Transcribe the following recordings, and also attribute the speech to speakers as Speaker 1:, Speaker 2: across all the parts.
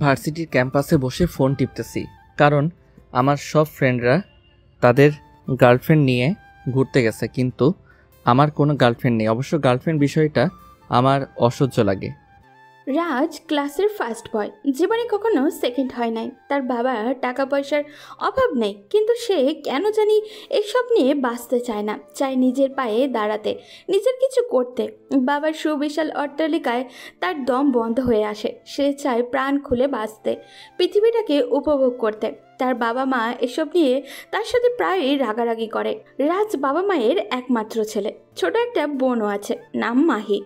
Speaker 1: ভার্সিটির ক্যাম্পাসে বসে ফোন টিপতেছি, কারণ আমার সব ফ্রেন্ডরা তাদের গার্লফ্রেন্ড নিয়ে ঘুরতে গেছে, কিন্তু আমার কোনো গার্লফ্রেন্ড নেই। অবশ্য গার্লফ্রেন্ড বিষয়টা আমার অসহ্য লাগে।
Speaker 2: রাজ ক্লাসের ফার্স্ট বয়, জীবনে কখনো সেকেন্ড হয় নাই। তার বাবার টাকা পয়সার অভাব নেই, কিন্তু সে কেন জানি এসব নিয়ে বাঁচতে চায় না, চায় নিজের পায়ে দাঁড়াতে, নিজের কিছু করতে। বাবার সুবিশাল অট্টালিকায় তার দম বন্ধ হয়ে আসে। সে চায় প্রাণ খুলে বাঁচতে, পৃথিবীটাকে উপভোগ করতে। তার বাবা মা এসব নিয়ে তার সাথে প্রায়ই রাগারাগি করে। রাজ বাবা মায়ের একমাত্র ছেলে, ছোট একটা বোনও আছে, নাম মাহি।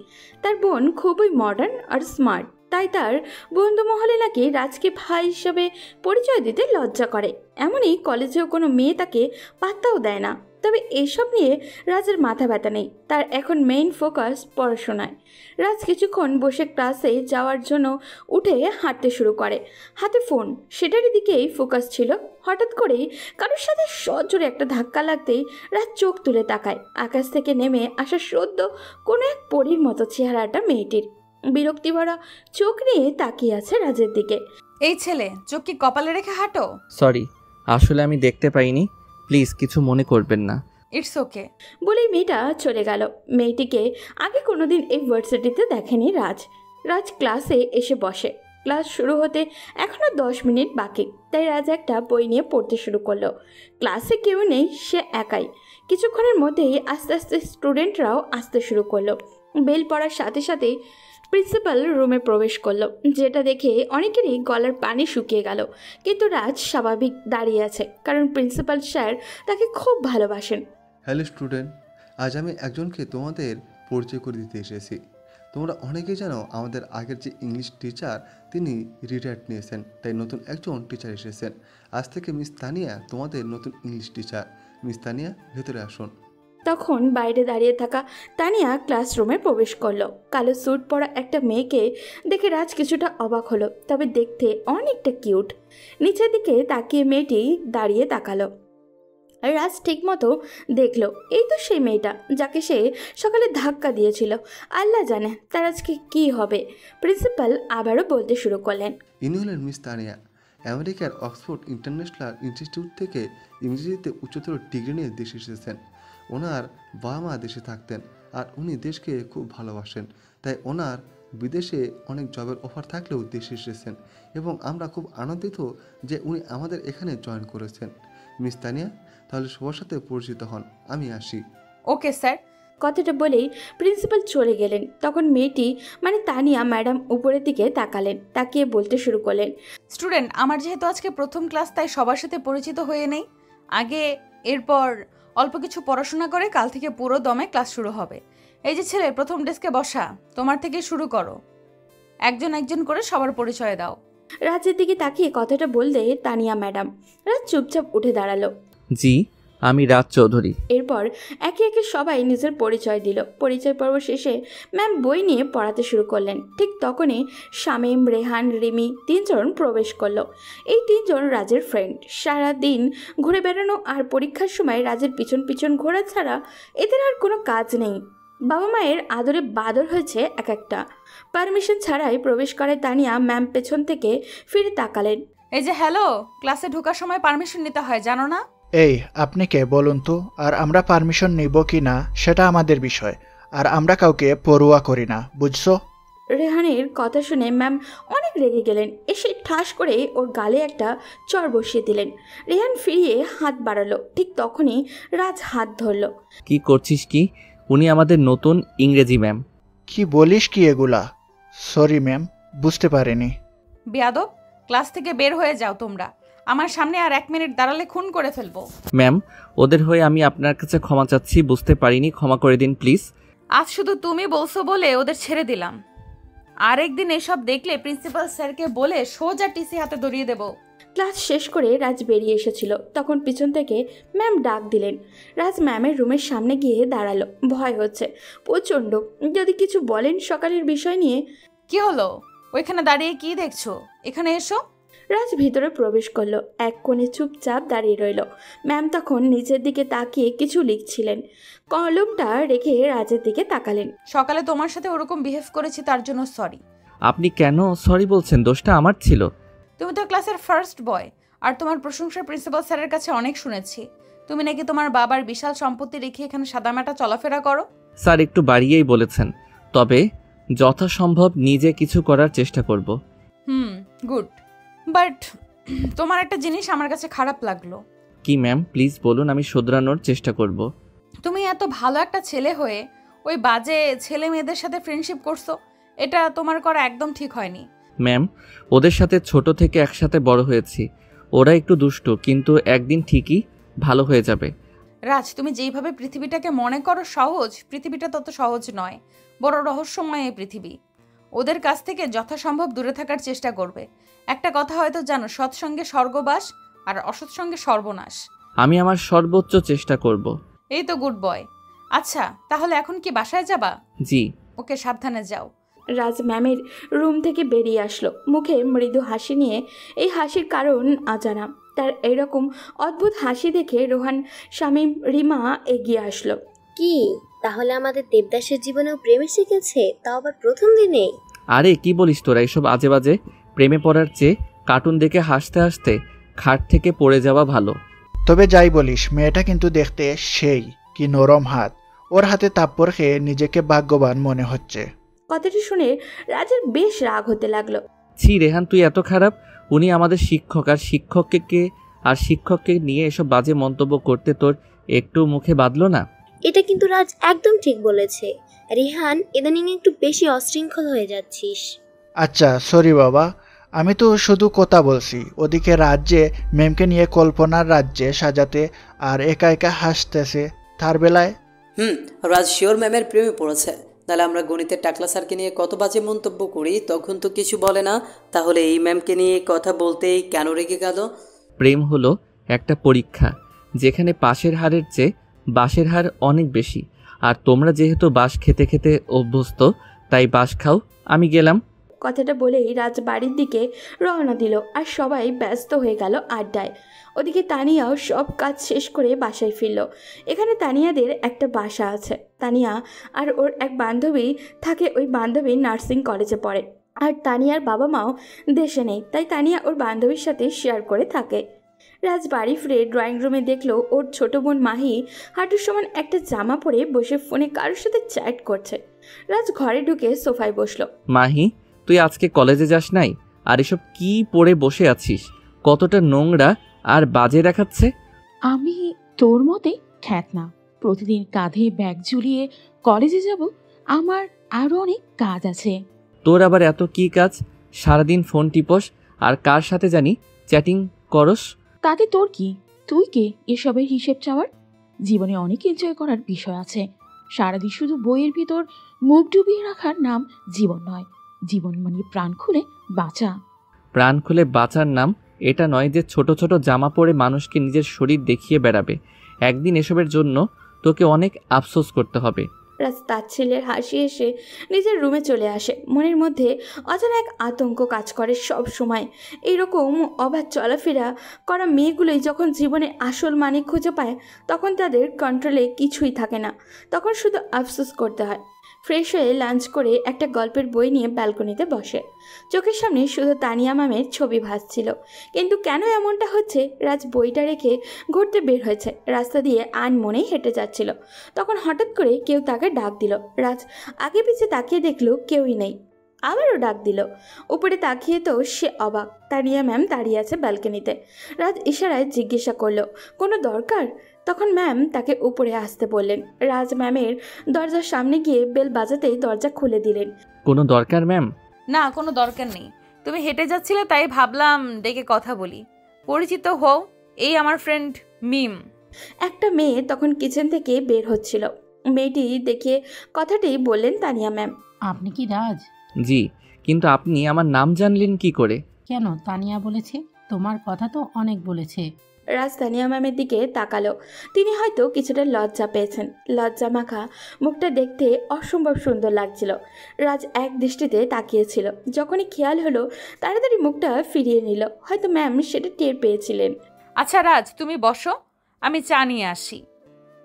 Speaker 2: তার বোন খুবই মডার্ন আর স্মার্ট, তাই তার বন্ধু মহলে নাকি রাজকে ভাই হিসেবে পরিচয় দিতে লজ্জা করে। এমনই কলেজেও কোনো মেয়ে তাকে পাত্তাও দেয় না। তবে এসব নিয়ে রাজের মাথা ব্যথা নেই, তার এখন মেইন ফোকাস পড়াশোনায়। রাজ কিছুক্ষণ বসে ক্লাসে যাওয়ার জন্য উঠে হাঁটতে শুরু করে, হাতে ফোন, সেটারই দিকেই ফোকাস ছিল। হঠাৎ করেই কারোর সাথে সজোরে একটা ধাক্কা লাগতেই রাজ চোখ তুলে তাকায়। আকাশ থেকে নেমে আসা সদ্য কোনো এক পরীর মতো চেহারাটা মেয়েটির। বিরক্তি ভরা চোখ নিয়ে তাকিয়ে আছে রাজের দিকে।
Speaker 3: এই ছেলে, চোখ কি কপালে রেখে হাঁটো?
Speaker 1: সরি, আসলে আমি দেখতে পাইনি, প্লিজ কিছু মনে করবেন না।
Speaker 3: ইটস ওকে
Speaker 2: বলেই মেয়েটা চলে গেল। মেয়েটিকে আগে কোনোদিন এই ভার্সিটিতে দেখেনি রাজ। রাজ ক্লাসে এসে বসে। ক্লাস শুরু হতে এখনও 10 মিনিট বাকি, তাই রাজ একটা বই নিয়ে পড়তে শুরু করলো। ক্লাসে কেউ নেই, সে একাই। কিছুক্ষণের মধ্যেই আস্তে আস্তে স্টুডেন্টরাও আসতে শুরু করলো। বেল পড়ার সাথে সাথেই প্রিন্সিপাল রুমে প্রবেশ করলো, যেটা দেখে অনেকেরই গলার পানি শুকিয়ে গেল। কিন্তু রাজ স্বাভাবিক দাঁড়িয়ে আছে, কারণ প্রিন্সিপাল স্যার তাকে খুব ভালোবাসেন।
Speaker 4: হ্যালো স্টুডেন্ট, আজ আমি একজনকে তোমাদের পরিচয় করে দিতে এসেছি। তোমরা অনেকেই জানো আমাদের আগের যে ইংলিশ টিচার তিনি রিটায়ার্ড নিয়েছেন, তাই নতুন একজন টিচার এসেছেন। আজ থেকে মিস তানিয়া তোমাদের নতুন ইংলিশ টিচার। মিস তানিয়া, ভেতরে আসুন।
Speaker 2: তখন বাইরে দাঁড়িয়ে থাকা তানিয়া ক্লাসরুমে প্রবেশ করলো। কালো স্যুট পরা একটা মেয়েকে দেখে রাজ কিছুটা অবাক হলো, তবে দেখতে অনেকটা কিউট। নিচের দিকে তাকিয়ে মেয়েটি দাঁড়িয়ে তাকালো। রাজ ঠিকমতো দেখলো, এই তো সেই মেয়েটা যাকে সে সকালে ধাক্কা দিয়েছিল। আল্লাহ জানে তার আজকে কী হবে। প্রিন্সিপাল আবারও বলতে শুরু করলেন,
Speaker 4: ইনি হলেন মিস তানিয়া, আমেরিকার অক্সফোর্ড ইন্টারন্যাশনাল ইনস্টিটিউট থেকে ইংরেজিতে উচ্চতর ডিগ্রি নিয়ে দেশে এসেছেন। ওনার বাবা মা দেশে থাকতেন, আর উনি দেশকে খুব ভালোবাসেন, তাই ওনার বিদেশে অনেক জবের অফার থাকলেও দেশে এসেছেন, এবং আমরা খুব আনন্দিত যে উনি আমাদের এখানে জয়েন করেছেন। মিস তানিয়া, তাহলে সবার সাথে পরিচিত হন, আমি আসি।
Speaker 3: Okay sir.
Speaker 2: কথাটা বলেই প্রিন্সিপাল চলে গেলেন। তখন মেয়েটি মানে তানিয়া ম্যাডাম উপরের দিকে তাকালেন, তাকিয়ে বলতে শুরু করলেন,
Speaker 3: স্টুডেন্ট, আমার যেহেতু আজকে প্রথম ক্লাস, তাই সবার সাথে পরিচিত হয়ে নেই আগে, এরপর অল্প কিছু পড়াশোনা করে কাল থেকে পুরো দমে ক্লাস শুরু হবে। এই যে ছেলে, প্রথম ডেস্কে বসা, তোমার থেকে শুরু করো। একজন একজন করে সবার পরিচয় দাও।
Speaker 2: রাজের দিকে তাকিয়ে কথাটা বললে তানিয়া ম্যাডাম। রাজ চুপচাপ উঠে দাঁড়ালো।
Speaker 1: জি, আমি রাজ চৌধুরী।
Speaker 2: এরপর একে একে সবাই নিজের পরিচয় দিল। পরিচয় পর্ব শেষে ম্যাম বই নিয়ে পড়াতে শুরু করলেন। ঠিক তখনই শামীম, রেহান, রিমি 3 জন প্রবেশ করলো। এই 3 জন রাজের ফ্রেন্ড। সারা দিন ঘুরে বেড়ানো আর পরীক্ষার সময় রাজের পিছন পিছন ঘোরা ছাড়া এদের আর কোনো কাজ নেই। বাবা মায়ের আদরে বাদর হয়েছে এক একটা। পারমিশন ছাড়াই প্রবেশ করে তানিয়া ম্যাম পেছন থেকে ফিরে তাকালেন।
Speaker 3: এই যে হ্যালো, ক্লাসে ঢোকার সময় পারমিশন নিতে হয়, জানো না?
Speaker 5: এই, আপনি কে বলুন তো? আর আমরা পারমিশন নিব কি না সেটা আমাদের বিষয়, আর আমরা কাউকে পরোয়া করি না, বুঝছো?
Speaker 2: রেহানের কথা শুনে ম্যাম অনেক রেগে গেলেন। এসে ঠাস করে ওর গালে একটা চড় বসিয়ে দিলেন। রেহান ফিরিয়ে হাত বাড়ালো। ঠিক তখনই রাজ হাত ধরল।
Speaker 1: কি করছিস কি? উনি আমাদের নতুন ইংরেজি ম্যাম।
Speaker 5: কি বলিস কি এগুলা? সরি ম্যাম, বুঝতে পারিনি।
Speaker 3: বেয়াদব, ক্লাস থেকে বের হয়ে যাও তোমরা। আমার সামনে আর 1 মিনিট দাঁড়ালে খুন করে ফেলবো।
Speaker 1: ম্যাম, ওদের হয়ে আমি আপনার কাছে ক্ষমা চাচ্ছি, বুঝতে পারিনি, ক্ষমা করে দিন প্লিজ।
Speaker 3: আজ শুধু তুমি বলছো বলে ওদের ছেড়ে দিলাম, আরেকদিন এসব দেখলে প্রিন্সিপাল স্যারকে বলে সোজা টিসি হাতে ধরিয়ে দেব।
Speaker 2: ক্লাস শেষ করে রাজ বেরিয়ে এসেছিল, তখন পিছন থেকে ম্যাম ডাক দিলেন। রাজ ম্যামের রুমের সামনে গিয়ে দাঁড়ালো। ভয় হচ্ছে প্রচণ্ড, যদি কিছু বলেন সকালের বিষয় নিয়ে।
Speaker 3: কি হলো? ওইখানে দাঁড়িয়ে কি দেখছো? এখানে এসো।
Speaker 2: রাজ ভিতরে প্রবেশ করলো। এক কোণে চুপচাপ দাঁড়িয়ে রইল। ম্যাম তখন নিচের দিকে তাকিয়ে কিছু লিখছিলেন। কলমটা রেখে রাজের দিকে তাকালেন।
Speaker 3: সকালে তোমার সাথে ওরকম বিহেভ করেছি, তার জন্য সরি।
Speaker 1: আপনি কেন সরি বলছেন? দোষটা আমার ছিল।
Speaker 3: তুমি তো ক্লাসের ফার্স্ট বয়, আর তোমার প্রশংসা প্রিন্সিপাল স্যারের কাছে অনেক শুনেছি। তুমি নাকি তোমার বাবার বিশাল সম্পত্তি রেখে এখানে সাদামাটা চলাফেরা করো।
Speaker 1: স্যার একটু বাড়িয়েই বলেছেন, তবে যথাসম্ভব নিজে কিছু করার চেষ্টা করব।
Speaker 3: গুড। বাট তোমার একটা জিনিস আমার কাছে খারাপ লাগলো।
Speaker 1: কি ম্যাম, প্লিজ বলুন, আমি শুধরানোর চেষ্টা করব।
Speaker 3: তুমি এত ভালো একটা ছেলে হয়ে ওই বাজে ছেলে মেয়েদের সাথে ফ্রেন্ডশিপ করছো, এটা তোমার করা একদম ঠিক হয়নি।
Speaker 1: ম্যাম, ওদের সাথে ছোট থেকে একসাথে বড় হয়েছি। ওরা একটু দুষ্টু, কিন্তু একদিন ঠিকই ভালো হয়ে যাবে।
Speaker 3: রাজ, তুমি যেইভাবে পৃথিবীটাকে মনে করো সহজ, পৃথিবীটা তত সহজ নয়, বড় রহস্যময় এই পৃথিবী। ওদের কাছ থেকে যথাসম্ভব দূরে থাকার চেষ্টা করবে। একটা কথা হয়তো জানো, সৎসঙ্গে স্বর্গবাস আর অসৎসঙ্গে সর্বনাশ।
Speaker 1: আমি আমার সর্বোচ্চ চেষ্টা করব।
Speaker 3: এই তো গুড বয়। আচ্ছা, তাহলে এখন কি বাসায় যাবা?
Speaker 1: জি।
Speaker 3: ওকে, সাবধানে যাও।
Speaker 2: রাজ ম্যামের রুম থেকে বেরিয়ে আসলো, মুখে মৃদু হাসি নিয়ে। এই হাসির কারণ অজানা। তার এরকম অদ্ভুত হাসি দেখে রোহান, শামীম, রিমা এগিয়ে আসলো।
Speaker 6: কি তাহলে আমাদের দেবদাসের জীবনেও প্রেমে শিখেছে, তাও আবার প্রথম দিনেই?
Speaker 1: আরে কি বলিস তোরা এসব আজে বাজে? প্রেমে পড়ার চেয়ে কার্টুন দেখে হাসতে হাসতে খাট থেকে পড়ে যাওয়া ভালো।
Speaker 5: তবে যাই বলিস, মেয়েটা কিন্তু দেখতে সেই কি নরম হাত। ওর হাতে তাপ্পর খেয়ে নিজেকে ভাগ্যবান মনে হচ্ছে।
Speaker 2: কথাটি শুনে রাজের বেশ রাগ হতে লাগলো।
Speaker 1: ছি রেহান, তুই এত খারাপ? উনি আমাদের শিক্ষক, আর শিক্ষককে নিয়ে এসব বাজে মন্তব্য করতে তোর একটু মুখে বাঁধলো না?
Speaker 6: এটা কিন্তু রাজ একদম ঠিক বলেছে। রিহান, ইদানিং একটু বেশি অশৃঙ্খল হয়ে যাচ্ছিস।
Speaker 5: আচ্ছা সরি বাবা, আমি তো শুধু কথা বলছি। ওদিকে রাজ্যে ম্যামকে নিয়ে কল্পনার রাজ্যে সাজাতে আর একা একা হাসতেছে, তার বেলায়
Speaker 7: রাজ শিওর ম্যামের প্রেমে পড়েছে। তাহলে আমরা গণিতের টাকলা স্যারকে নিয়ে কত বাজে মন্তব্য করি, তখন তো কিছু বলে না। তাহলে এই ম্যামকে নিয়ে কথা বলতেই কেন রেগে গেল?
Speaker 1: প্রেম হলো একটা পরীক্ষা, যেখানে পাশের হারের চেয়ে বাঁশের হার অনেক বেশি। আর তোমরা যেহেতু বাঁশ খেতে খেতে অভ্যস্ত, তাই বাঁশ খাও, আমি গেলাম।
Speaker 2: কথাটা বলেই রাজ বাড়ির দিকে রওনা দিল, আর সবাই ব্যস্ত হয়ে গেল আড্ডায়। ওদিকে তানিয়াও সব কাজ শেষ করে বাসায় ফিরল। এখানে তানিয়াদের একটা বাসা আছে। তানিয়া আর ওর এক বান্ধবী থাকে। ওই বান্ধবী নার্সিং কলেজে পড়ে, আর তানিয়ার বাবা মাও দেশে নেই, তাই তানিয়া ওর বান্ধবীর সাথে শেয়ার করে থাকে। রাজ বাড়ি ফিরে ড্রয়িং রুমে দেখলো ওর ছোট বোন মাহি হাঁটুর সমান একটা জামা পরে বসে ফোনে কারোর সাথে চ্যাট করছে। রাজ ঘরে ঢুকে সোফায় বসলো।
Speaker 1: মাহি, তুই আজকে কলেজে যাস নাই? আর এসব কি পরে বসে আছিস? কতটা নোংরা আর বাজে দেখাচ্ছে।
Speaker 8: আমি তোর মতে খ্যাত না, প্রতিদিন কাঁধে ব্যাগ ঝুলিয়ে কলেজে যাব। আমার আরও অনেক কাজ আছে।
Speaker 1: তোর আবার এত কি কাজ? সারাদিন ফোন টিপস আর কার সাথে জানি চ্যাটিং করস।
Speaker 8: তাতে তোর কি? তুই কে এসবের হিসেব চাওয়ার? জীবনে অনেক এনজয় করার বিষয় আছে। সারাদিন শুধু বইয়ের ভিতর মুখ ডুবিয়ে রাখার নাম জীবন নয়। জীবন মানে প্রাণ খুলে বাঁচা।
Speaker 1: প্রাণ খুলে বাঁচার নাম এটা নয় যে ছোট ছোট জামা পরে মানুষকে নিজের শরীর দেখিয়ে বেড়াবে। একদিন এসবের জন্য তোকে অনেক আফসোস করতে হবে।
Speaker 2: রাজ তার ছেলের হাসি এসে নিজের রুমে চলে আসে। মনের মধ্যে অজানা এক আতঙ্ক কাজ করে সব সময়। এইরকম অবাধ চলাফেরা করা মেয়েগুলোই যখন জীবনে আসল মানে খুঁজে পায়, তখন তাদের কন্ট্রোলে কিছুই থাকে না। তখন শুধু আফসোস করতে হয়। ফ্রেশ হয়ে লাঞ্চ করে একটা গল্পের বই নিয়ে ব্যালকনিতে বসে। চোখের সামনে শুধু তানিয়া ম্যামের ছবি ভাসছিল। কিন্তু কেন এমনটা হচ্ছে? রাজ বইটা রেখে ঘুরতে বের হয়েছে। রাস্তা দিয়ে আনমনেই হেঁটে যাচ্ছিল। তখন হঠাৎ করে কেউ তাকে ডাক দিল। রাজ আগে পিছে তাকিয়ে দেখলো কেউই নেই। আবারও ডাক দিল। উপরে তাকিয়ে তো সে অবাক, তানিয়া ম্যাম দাঁড়িয়ে আছে ব্যালকনিতে। রাজ ইশারায় জিজ্ঞাসা করলো, কোনো দরকার? তখন ম্যাম তাকে উপরে আসতে বললেন। রাজ ম্যামের দরজার সামনে গিয়ে বেল বাজাতেই দরজা খুলে দিলেন।
Speaker 1: কোনো দরকার ম্যাম?
Speaker 3: না, কোনো দরকার নেই। তুমি হেঁটে যাচ্ছিলে তাই ভাবলাম ডেকে কথা বলি। পরিচিত হও, এই আমার ফ্রেন্ড মিম।
Speaker 2: একটা মেয়ে তখন কিচেন থেকে বের হচ্ছিল। মেয়েটি দেখে কথাটি বললেন তানিয়া ম্যাম।
Speaker 9: আপনি কি রাজ?
Speaker 1: জি, কিন্তু আপনি আমার নাম জানলেন কি করে?
Speaker 9: কেন, তানিয়া বলেছে। তোমার কথা তো অনেক বলেছে।
Speaker 2: রাজ তানিয়া ম্যামের দিকে তাকালো। তিনি হয়তো কিছুটা লজ্জা পেয়েছেন। লজ্জা মাখা মুখটা দেখতে অসম্ভব সুন্দর লাগছিল। রাজ এক দৃষ্টিতে তাকিয়েছিল। যখনই খেয়াল হলো, তাড়াতাড়ি মুখটা ফিরিয়ে নিল। হয়তো ম্যাম সেটা টের পেয়েছিলেন।
Speaker 3: আচ্ছা রাজ, তুমি বসো, আমি চা নিয়ে আসি।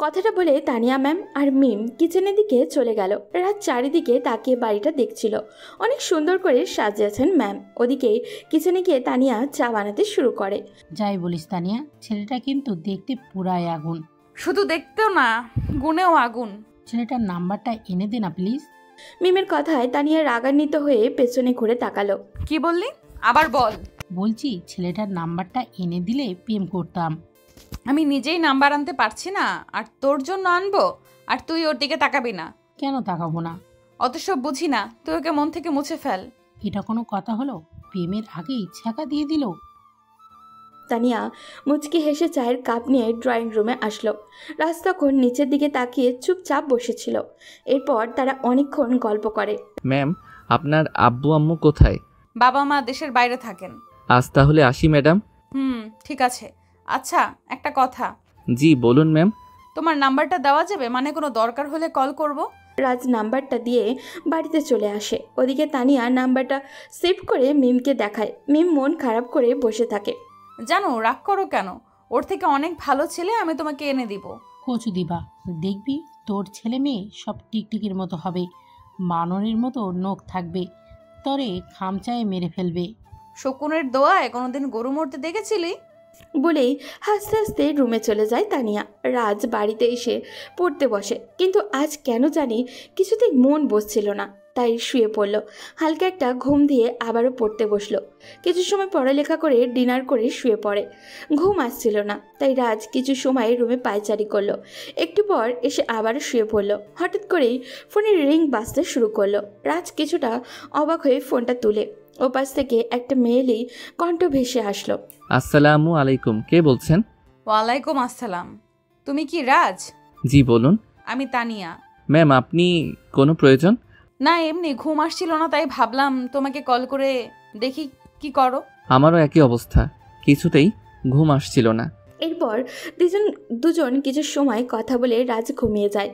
Speaker 2: কথাটা বলে তানিয়া ম্যাম আর মিম কিচেনের দিকে চলে গেল। রাত চারিদিকে তাকিয়ে বাড়িটা দেখছিল। অনেক সুন্দর করে সাজিয়েছেন ম্যাম। ওদিকে কিচেনে গিয়ে তানিয়া চা বানাতে শুরু করে।
Speaker 9: যাই বলিস তানিয়া, ছেলেটা কিন্তু দেখতে পুরাই আগুন।
Speaker 3: শুধু দেখতেও না, গুণেও আগুন।
Speaker 9: ছেলেটার নাম্বারটা এনে দে না প্লিজ।
Speaker 2: মিমের কথায় তানিয়া রাগান্বিত হয়ে পেছনে ঘুরে তাকালো।
Speaker 3: কি বললি? আবার বল।
Speaker 9: বলছি ছেলেটার নাম্বারটা এনে দিলে প্রেম করতাম।
Speaker 3: আমি নিজেই নাম্বার আনতে পারছি না, আর তোর জন্য আনবো? আর তুই ওর দিকে তাকাবি না?
Speaker 9: কেন তাকাবো না?
Speaker 3: অত সব বুঝি না, তুই ওকে মন থেকে মুছে ফেল।
Speaker 9: এটা কোনো কথা হলো? প্রেমের আগেই ছ্যাঁকা দিয়ে দিল।
Speaker 2: তানিয়া মুচকি হেসে চায়ের কাপ নিয়ে ড্রয়িং রুমে আসলো। রাজ তখন নিচের দিকে তাকিয়ে চুপচাপ বসেছিল। এরপর তারা অনেকক্ষণ গল্প করে।
Speaker 1: ম্যাম, আপনার আব্বু আম্মু কোথায়?
Speaker 3: বাবা মা দেশের বাইরে থাকেন।
Speaker 1: আজ তাহলে আসি ম্যাডাম।
Speaker 3: ঠিক আছে। আচ্ছা, একটা কথা।
Speaker 1: জি বলুন ম্যাম।
Speaker 3: তোমার নাম্বারটা দেওয়া যাবে? মানে কোনো দরকার হলে কল করব।
Speaker 2: রাজ নাম্বারটা দিয়ে বাড়িতে চলে আসে। ওদিকে তানিয়া নাম্বারটা সেভ করে মিমকে দেখায়। মিম মন খারাপ করে বসে থাকে।
Speaker 3: জানো, রাগ করো কেন? ওর থেকে অনেক ভালো ছেলে আমি তোমাকে এনে দিব।
Speaker 9: কচু দিবা, দেখবি তোর ছেলে মেয়ে সব টিকটিকির মতো হবে, মানরের মতো নখ থাকবে, তরে খামচায় মেরে ফেলবে।
Speaker 3: শকুনের দোয়ায় কোনোদিন গরু মরতে দেখেছিলি?
Speaker 2: বলেই হাসতে হাসতে রুমে চলে যায় তানিয়া। রাজ বাড়িতে এসে পড়তে বসে, কিন্তু আজ কেন জানি কিছুতেই মন বসছিল না। তাই শুয়ে পড়ল। হালকা একটা ঘুম দিয়ে আবারও পড়তে বসলো। কিছু সময় পড়ালেখা করে ডিনার করে শুয়ে পড়ে। ঘুম আসছিল না, তাই রাজ কিছু সময় রুমে পায়চারি করলো। একটু পর এসে আবারও শুয়ে পড়ল। হঠাৎ করেই ফোনের রিং বাজতে শুরু করলো। রাজ কিছুটা অবাক হয়ে ফোনটা তুলে ওপাশ থেকে একটা মেয়েলি কণ্ঠ ভেসে আসলো।
Speaker 1: আসসালামু আলাইকুম, কে বলছেন?
Speaker 3: ওয়ালাইকুম আসসালাম। তুমি কি রাজ?
Speaker 1: জি বলুন।
Speaker 3: আমি তানিয়া।
Speaker 1: ম্যাম, আপনি কোনো প্রয়োজন?
Speaker 3: না, এমনি ঘুম আসছিল না, তাই ভাবলাম তোমাকে কল করে দেখি কি করো।
Speaker 1: আমারও একই অবস্থা, কিছুতেই ঘুম আসছিল না।
Speaker 2: এরপর দুজন কিছু সময় কথা বলে রাজ ঘুমিয়ে যায়।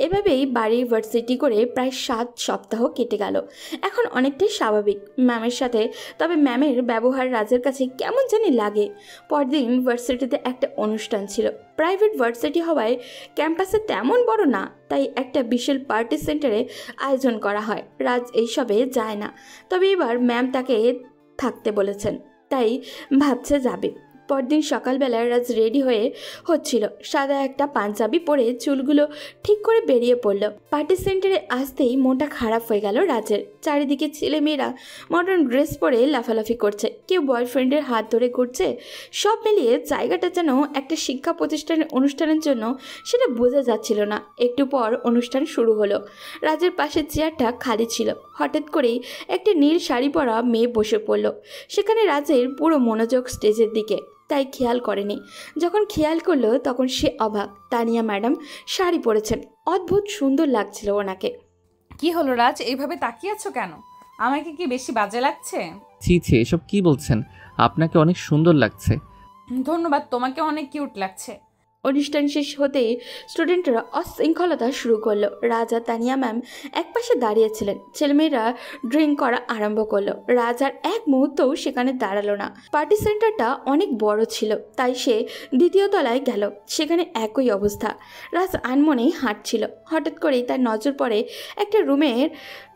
Speaker 2: এভাবেই বাড়ির ভার্সিটি করে প্রায় 7 সপ্তাহ কেটে গেল। এখন অনেকটাই স্বাভাবিক ম্যামের সাথে। তবে ম্যামের ব্যবহার রাজের কাছে কেমন জানি লাগে। পরদিন ভার্সিটিতে একটা অনুষ্ঠান ছিল। প্রাইভেট ভার্সিটি হওয়ায় ক্যাম্পাসে তেমন বড় না, তাই একটা বিশাল পার্টি সেন্টারে আয়োজন করা হয়। রাজ এইসবে যায় না, তবে এবার ম্যাম তাকে থাকতে বলেছেন, তাই ভাবছে যাবে। পরদিন সকালবেলা রাজ রেডি হয়ে হচ্ছিল। সাদা একটা পাঞ্জাবি পরে চুলগুলো ঠিক করে বেরিয়ে পড়ল। পার্টি সেন্টারে আসতেই মনটা খারাপ হয়ে গেল রাজের। চারিদিকে ছেলেমেয়েরা মডার্ন ড্রেস পরে লাফালাফি করছে, কেউ বয়ফ্রেন্ডের হাত ধরে ঘুরছে। সব মিলিয়ে জায়গাটা যেন একটা শিক্ষা প্রতিষ্ঠানের অনুষ্ঠানের জন্য, সেটা বোঝা যাচ্ছিল না। একটু পর অনুষ্ঠান শুরু হলো। রাজের পাশে চেয়ারটা খালি ছিল। হঠাৎ করেই একটা নীল শাড়ি পরা মেয়ে বসে পড়ল। সেখানে রাজের পুরো মনোযোগ স্টেজের দিকে, তাই খেয়াল করেনি। যখন খেয়াল করলো তখন সে অবাক। তানিয়া ম্যাডাম শাড়ি পরেছেন, অদ্ভুত সুন্দর লাগছিল ওনাকে।
Speaker 3: কি হলো রাজ, এইভাবে তাকিয়ে আছো কেন? আমাকে কি বেশি বাজে লাগছে?
Speaker 1: ছি ছি, এসব কি বলছেন? আপনাকে অনেক সুন্দর লাগছে।
Speaker 3: ধন্যবাদ, তোমাকে অনেক কিউট লাগছে।
Speaker 2: অনুষ্ঠান শেষ হতেই স্টুডেন্টরা অশৃঙ্খলতা শুরু করলো। রাজ আর তানিয়া ম্যাম একপাশে দাঁড়িয়েছিলেন। ছেলেমেয়েরা ড্রিঙ্ক করা আরম্ভ করলো। রাজ আর এক মুহূর্তও সেখানে দাঁড়ালো না। পার্টি সেন্টারটা অনেক বড় ছিল, তাই সে দ্বিতীয় তলায় গেল। সেখানে একই অবস্থা। রাজ আনমনেই হাঁটছিল। হঠাৎ করেই তার নজর পড়ে একটা রুমের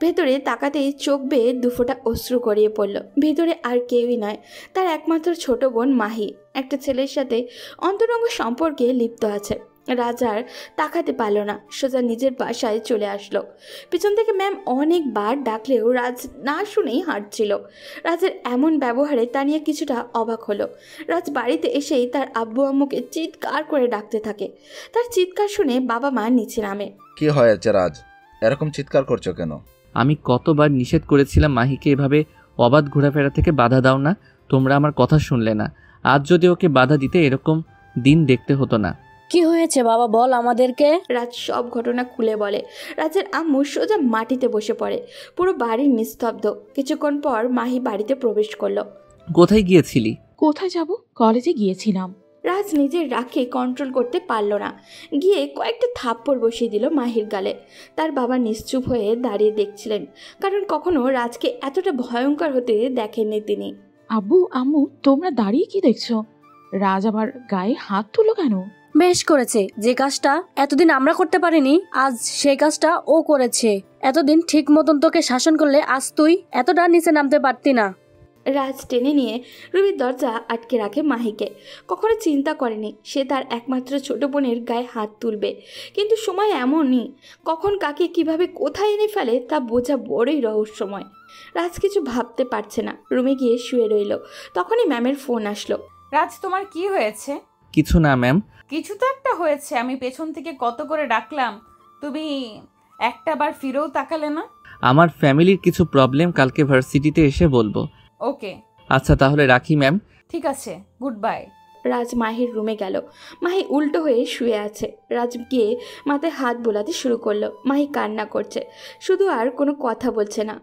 Speaker 2: ভেতরে। তাকাতেই চোখ বেয়ে দুফোঁটা অশ্রু গড়িয়ে পড়ল। ভেতরে আর কেউই নয়, তার একমাত্র ছোট বোন মাহি একটা ছেলের সাথে অন্তরঙ্গ সম্পর্কে লিপ্ত আছে। রাজ আর তাকাতে পারল না, সোজা নিজের বাসায় চলে আসলো। পিছন থেকে ম্যাম অনেকবার ডাকলেও রাজ না শুনেই হাঁটছিল। রাজের এমন ব্যবহারে তানিয়া কিছুটা অবাক হলো। রাজ বাড়িতে এসেই তার আব্বু আম্মুকে চিৎকার করে ডাকতে থাকে। তার চিৎকার শুনে বাবা মা নিচে নামে।
Speaker 10: কি হয়েছে রাজ, এরকম চিৎকার করছো কেন?
Speaker 1: আমি কতবার নিষেধ করেছিলাম মাহিকে এভাবে অবাধ ঘোরাফেরা থেকে বাধা দাও না, তোমরা আমার কথা শুনলে না। আজ যদি ওকে বাধা দিতে এরকম দিন দেখতে হতো না।
Speaker 11: কি হয়েছে বাবা, বল আমাদেরকে।
Speaker 2: রাজ সব ঘটনা খুলে বলে। রাজের আম্মু সোজা মাটিতে বসে পড়ে। পুরো বাড়ি নিস্তব্ধ। কিছুক্ষণ পর মাহি বাড়িতে প্রবেশ করলো।
Speaker 1: কোথায় গিয়েছিলি?
Speaker 8: কোথায় যাব? কলেজে গিয়েছিলাম।
Speaker 2: রাজ নিজের রাগকে কন্ট্রোল করতে পারল না। গিয়ে কয়েকটা থাপ্পড় বসিয়ে দিল মাহির গালে। তার বাবা নিশ্চুপ হয়ে দাঁড়িয়ে দেখছিলেন, কারণ কখনো রাজকে এতটা ভয়ঙ্কর হতে দেখেননি তিনি।
Speaker 8: আব্বু আম্মু, তোমরা দাঁড়িয়ে কি দেখছো? রাজ আবার গায়ে হাত তুলো কেন?
Speaker 11: বেশ করেছে, যে কাজটা এতদিন আমরা করতে পারিনি আজ সেই কাজটা ও করেছে। এতদিন ঠিক মতন তোকে শাসন করলে আজ তুই এতটা নিচে নামতে পারতি না।
Speaker 2: রাজ টেনে নিয়ে রুমির দরজা আটকে রাখে মাহিকে। কখনো চিন্তা করেনি সে তার একমাত্র ছোট বোনের গায়ে হাত তুলবে, কিন্তু সময় এমনই, কখন কাকে কিভাবে কোথায় এনে ফেলে তা বোঝা বড়ই রহস্যময়। রাজ কিছু ভাবতে পারছে না, রুমে গিয়ে শুয়ে রইল। তখনই ম্যামের ফোন আসলো।
Speaker 3: রাজ, তোমার কি হয়েছে?
Speaker 1: কিছু না ম্যাম।
Speaker 3: কিছু তো একটা হয়েছে, আমি পেছন থেকে কত করে ডাকলাম, তুমি একটা বার ফিরেও তাকালে না।
Speaker 1: আমার ফ্যামিলির কিছু প্রবলেম, কালকে ভার্সিটিতে এসে বলবো।
Speaker 3: ওকে।
Speaker 1: আচ্ছা তাহলে রাখি ম্যাম।
Speaker 3: ঠিক আছে, গুড বাই।
Speaker 2: রাজ মাহির রুমে গেল। মাহি উল্টো হয়ে শুয়ে আছে। রাজ গিয়ে মাথায় হাত বোলাতে শুরু করলো। মাহি কান্না করছে, শুধু আর কোনো কথা বলছে না।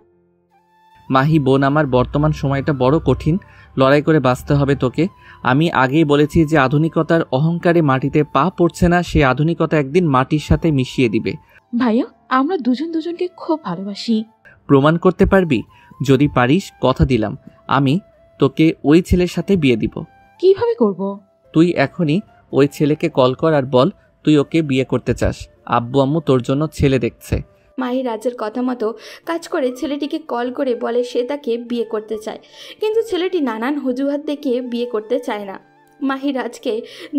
Speaker 1: মাহি বোন, আমার বর্তমান সময়টা বড় কঠিন, লড়াই করে বাঁচতে হবে তোকে। আমি আগেই বলেছি যে আধুনিকতার অহংকারে মাটিতে পা পড়ছে না, সেই আধুনিকতা একদিন মাটির সাথে মিশিয়ে দিবে।
Speaker 8: ভাইয়া, আমরা দুজন দুজনকে খুব ভালোবাসি।
Speaker 1: প্রমাণ করতে পারবি? যদি পারিস কথা দিলাম আমি তোকে ওই ছেলের সাথে বিয়ে দিব।
Speaker 8: কিভাবে করব?
Speaker 1: তুই এখনই ওই ছেলেকে কল কর আর বল তুই ওকে বিয়ে করতে চাস। আব্বু আম্মু তোর জন্য ছেলে দেখছে।
Speaker 2: মাহি রাজের কথা মতো কাজ করে ছেলেটিকে কল করে বলে সে তাকে বিয়ে করতে চায়, কিন্তু ছেলেটি নানান অজুহাত দেখিয়ে বিয়ে করতে চায় না। মাহি রাজকে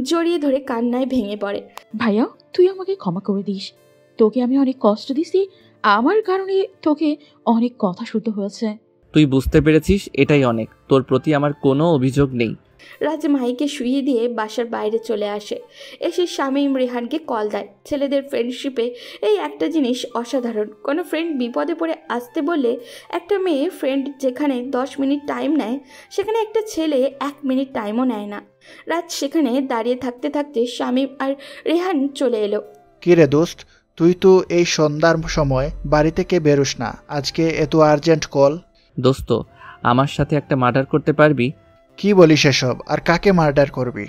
Speaker 2: জড়িয়ে ধরে কান্নায় ভেঙে পড়ে।
Speaker 8: ভাইয়া, তুই আমাকে ক্ষমা করে দিস। তোকে আমি অনেক কষ্ট দিছি, আমার কারণে তোকে অনেক কথা শুনতে হয়েছে।
Speaker 1: তুই বুঝতে পেরেছিস, এটাই অনেক। তোর প্রতি আমার কোনো অভিযোগ নেই।
Speaker 2: রাজ মাহিকে শুইয়ে দিয়ে বাসার বাইরে চলে আসে। এসে শামীম রেহানকে কল দেয়। ছেলেদের ফ্রেন্ডশিপে এই একটা জিনিস অসাধারণ, কোনো ফ্রেন্ড বিপদে পড়ে আসতে বললে একটা মেয়ে ফ্রেন্ড যেখানে 10 মিনিট টাইম নেয়, সেখানে একটা ছেলে 1 মিনিট টাইমও নেয় না। রাজ সেখানে দাঁড়িয়ে থাকতে থাকতে শামীম আর রেহান চলে এলো।
Speaker 5: কিরে দোস্ত, তুই তো এই সন্ধ্যার সময় বাড়ি থেকে বেরোস না, আজকে এত আর্জেন্ট কল?
Speaker 1: দোস্ত, আমার সাথে একটা মার্ডার করতে পারবি?
Speaker 5: কি বলিস এসব? আর কাকে মার্ডার করবি?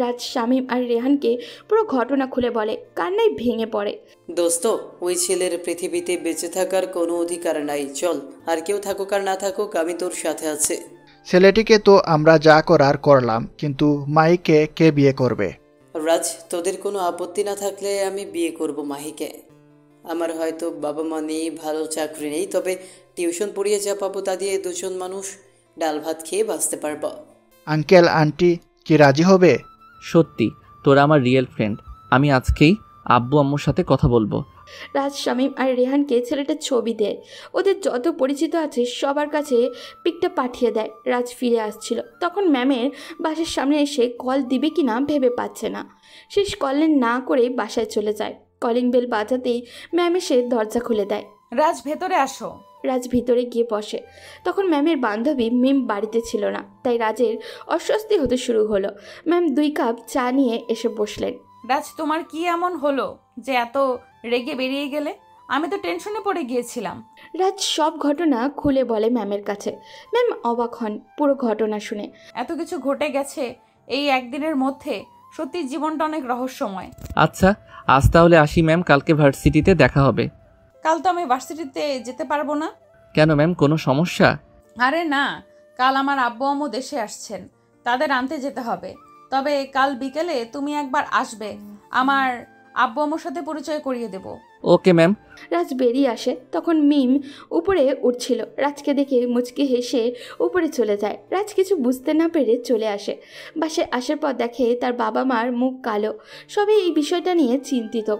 Speaker 2: রাজ শামীম আর রেহানকে পুরো ঘটনা খুলে বলে। কান্নায় ভেঙে পড়ে।
Speaker 7: দোস্ত, ওই ছেলের পৃথিবীতে বেঁচে থাকার কোনো অধিকার নাই। চল, আর কেউ থাকুক আর না থাকুক, আমি তোর সাথে আছি।
Speaker 5: ছেলেটিকে তো আমরা যা করার করলাম, কিন্তু মাইকে কে বিয়ে করবে?
Speaker 7: রাজ, তোদের কোনো আপত্তি না থাকলে আমি বিয়ে করব মাহিকে। আমার হয়তো বাবা মা নেই, ভালো চাকরি নেই, তবে টিউশন পড়িয়ে যা পাবো তা দিয়ে দুজন মানুষ ডাল ভাত খেয়ে বাঁচতে পারবো।
Speaker 5: আঙ্কেল আন্টি কি রাজি হবে?
Speaker 1: সত্যি তোরা আমার রিয়েল ফ্রেন্ড। আমি আজকেই আব্বু আম্মুর সাথে কথা বলবো।
Speaker 2: রাজ শামীম আর রেহানকে ছেলেটার ছবি দেয়। ওদের যত পরিচিত আছে সবার কাছে পিকটা পাঠিয়ে দেয়। রাজ ফিরে আসছিল, তখন ম্যামের বাসার সামনে এসে কল দিবে কি না ভেবে পাচ্ছে না। শেষ কলিং না করে বাসায় চলে যায়। কলিং বেল বাজাতেই ম্যাম এসে দরজা খুলে দেয়।
Speaker 3: রাজ, ভেতরে আসো।
Speaker 2: রাজ ভিতরে গিয়ে বসে। তখন ম্যামের বান্ধবী মিম বাড়িতে ছিল না, তাই রাজের অস্বস্তি হতে শুরু হলো। ম্যাম 2 কাপ চা নিয়ে এসে বসলেন।
Speaker 3: রাজ, তোমার কি এমন হলো যে এত রেগে বেরিয়ে গেলে? আমি তো টেনশনে পড়ে গিয়েছিলাম।
Speaker 2: রাজ সব ঘটনা খুলে বলে ম্যামের কাছে। ম্যাম অবাক হন পুরো ঘটনা শুনে।
Speaker 3: এত কিছু ঘটে গেছে এই একদিনের মধ্যে, সত্যি জীবনটা অনেক রহস্যময়।
Speaker 1: আচ্ছা, আজ তাহলে আসি ম্যাম, কালকে ভার্সিটিতে দেখা হবে।
Speaker 3: কাল তো আমি ভার্সিটিতে যেতে পারবো না।
Speaker 1: কেন ম্যাম, কোনো সমস্যা?
Speaker 3: আরে না, কাল আমার আব্বু আম্মু দেশে আসছেন, তাদের আনতে যেতে হবে। তবে কাল বিকেলে তুমি একবার আসবে, আমার আব্বু আম্মুর সাথে পরিচয় করিয়ে দেব।
Speaker 1: Okay ma'am.
Speaker 2: রাজ বেরিয়ে আসে, তখন মিম উপরে উঠছিল। রাজকে দেখে মুচকি হেসে উপরে চলে যায়। রাজ কিছু বুঝতে না পেরে চলে আসে। বাসায় আসার পর দেখে তার বাবা মার মুখ কালো, সবাই এই বিষয়টা নিয়ে চিন্তিত।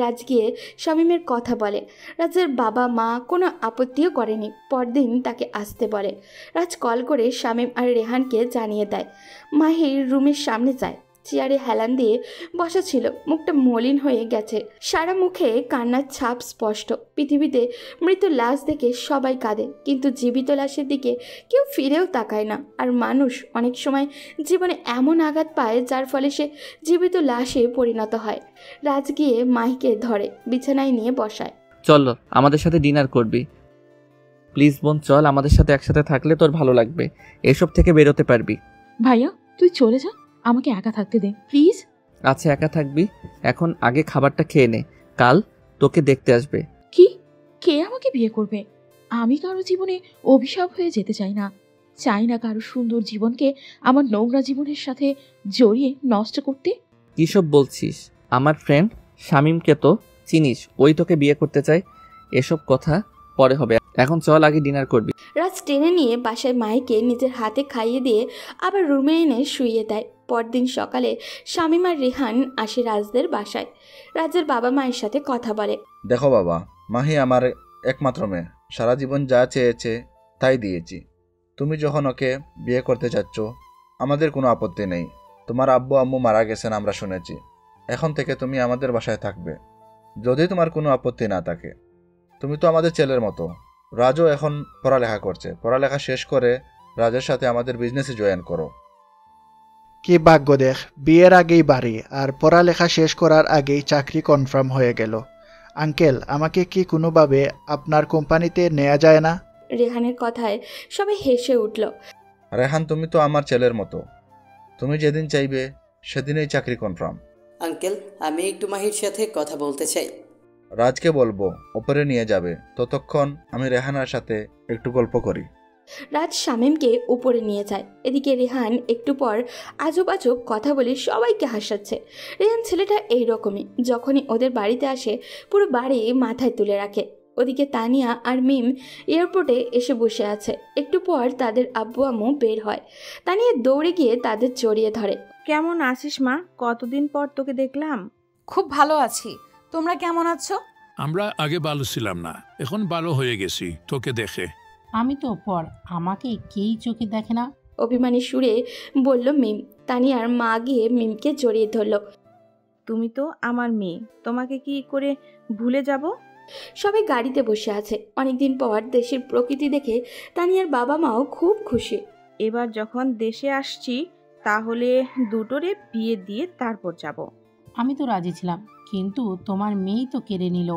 Speaker 2: রাজ গিয়ে শামীমের কথা বলে। রাজের বাবা মা কোনো আপত্তিও করেনি, পরদিন তাকে আসতে বলে। রাজ কল করে শামীম আর রেহানকে জানিয়ে দেয়। মাহির রুমের সামনে যায়। চেয়ারে হেলান দিয়ে বসা ছিল, মুখটা মলিন হয়ে গেছে, সারা মুখে কান্নার ছাপ স্পষ্ট। পৃথিবীতে মৃত লাশ দেখে সবাই কাঁদে, কিন্তু জীবিত লাশের দিকে কেউ ফিরেও তাকায় না। আর মানুষ অনেক সময় জীবনে এমন আঘাত পায় যার ফলে সে জীবিত লাশে পরিণত হয়। রাজ গিয়ে মাহিকে ধরে বিছানায় নিয়ে বসায়।
Speaker 1: চল আমাদের সাথে ডিনার করবি। প্লিজ বোন চল, আমাদের সাথে একসাথে থাকলে তোর ভালো লাগবে, এসব থেকে বেরোতে পারবি।
Speaker 8: ভাইয়া, তুই চলে যা, আমাকে একা থাকতে দে প্লিজ।
Speaker 1: আচ্ছা, একা থাকবি? এখন আগে খাবারটা খেয়ে নে, কাল তোকে দেখতে আসবে।
Speaker 8: কি? কে আমাকে বিয়ে করবে? আমি কারো জীবনে অভিশাপ হয়ে যেতে চাই না। চাই না কারো সুন্দর জীবনকে আমার নোংরা জীবনের সাথে জড়িয়ে নষ্ট করতে।
Speaker 1: কিসব বলছিস? আমার ফ্রেন্ড শামীমকে তো চিনিস, ওই তোকে বিয়ে করতে চায়। এসব কথা পরে হবে, এখন চল আগে ডিনার করবি।
Speaker 2: রাজ টেনে নিয়ে বাসায় মাহিকে নিজের হাতে খাইয়ে দিয়ে আবার রুমে এনে শুইয়ে দেয়। পরদিন সকালে শামীম আর রেহান আসে রাজদের বাসায়। রাজের বাবা মায়ের সাথে কথা বলে।
Speaker 10: দেখো বাবা, মাহি আমার একমাত্র মেয়ে, সারা জীবন যা চেয়েছে তাই দিয়েছি। তুমি যখন ওকে বিয়ে করতে চাচ্ছ আমাদের কোনো আপত্তি নেই। তোমার আব্বু আম্মু মারা গেছেন আমরা শুনেছি, এখন থেকে তুমি আমাদের বাসায় থাকবে, যদি তোমার কোনো আপত্তি না থাকে। তুমি তো আমাদের ছেলের মতো। রাজও এখন পড়ালেখা করছে, পড়ালেখা শেষ করে রাজের সাথে আমাদের বিজনেসে জয়েন করো।
Speaker 5: কি ভাগ্য দেখ, বিয়ের আগেই বাড়ি আর পড়ালেখা শেষ করার আগেই চাকরি কনফার্ম হয়ে গেল। আঙ্কেল, আমাকে কি কোনোভাবে আপনার কোম্পানিতে নেওয়া যায় না?
Speaker 2: রেহানের কথায় সবাই হেসে উঠল।
Speaker 10: রেহান, তুমি তো আমার ছেলের মতো, তুমি যেদিন চাইবে সেদিনই চাকরি কনফার্ম।
Speaker 7: আঙ্কেল, আমি একটু মাহির সাথে কথা বলতে চাই।
Speaker 10: রাজকে বলবো ওপরে নিয়ে যাবে, ততক্ষণ আমি রেহানার সাথে একটু গল্প করি।
Speaker 2: রাজ শামীমকে উপরে নিয়ে যায়। এদিকে রেহান একটু পর আজব আজব কথা বলে সবাইকে হাসাচ্ছে। রেহান ছেলেটা এইরকমই, যখনই ওদের বাড়িতে আসে পুরো বাড়ি মাথায় তুলে রাখে। ওদিকে তানিয়া আর মিম এয়ারপোর্টে এসে বসে আছে। একটু পর তাদের আব্বু আম্মু বের হয়। তানিয়া দৌড়ে গিয়ে তাদের জড়িয়ে ধরে।
Speaker 12: কেমন আছিস মা? কতদিন পর তোকে দেখলাম।
Speaker 3: খুব ভালো আছি, তোমরা কেমন আছো?
Speaker 13: আমরা আগে ভালো ছিলাম না, এখন ভালো হয়ে গেছি তোকে দেখে।
Speaker 9: আমি তো পর, আমাকে কেই চোখে দেখে না।
Speaker 2: অভিমানী সুরে বলল মিম। তানিয়ার মা গিয়ে মিমকে জড়িয়ে ধরল।
Speaker 12: তুমি তো আমার মেয়ে, তোমাকে কি করে ভুলে যাব?
Speaker 2: সবাই গাড়িতে বসে আছে। অনেকদিন পর দেশের প্রকৃতি দেখে তানিয়ার বাবা মাও খুব খুশি।
Speaker 12: এবার যখন দেশে আসছি তাহলে দুটোরে বিয়ে দিয়ে তারপর যাব।
Speaker 9: আমি তো রাজি ছিলাম, কিন্তু তোমার মেয়েই তো কেড়ে নিল।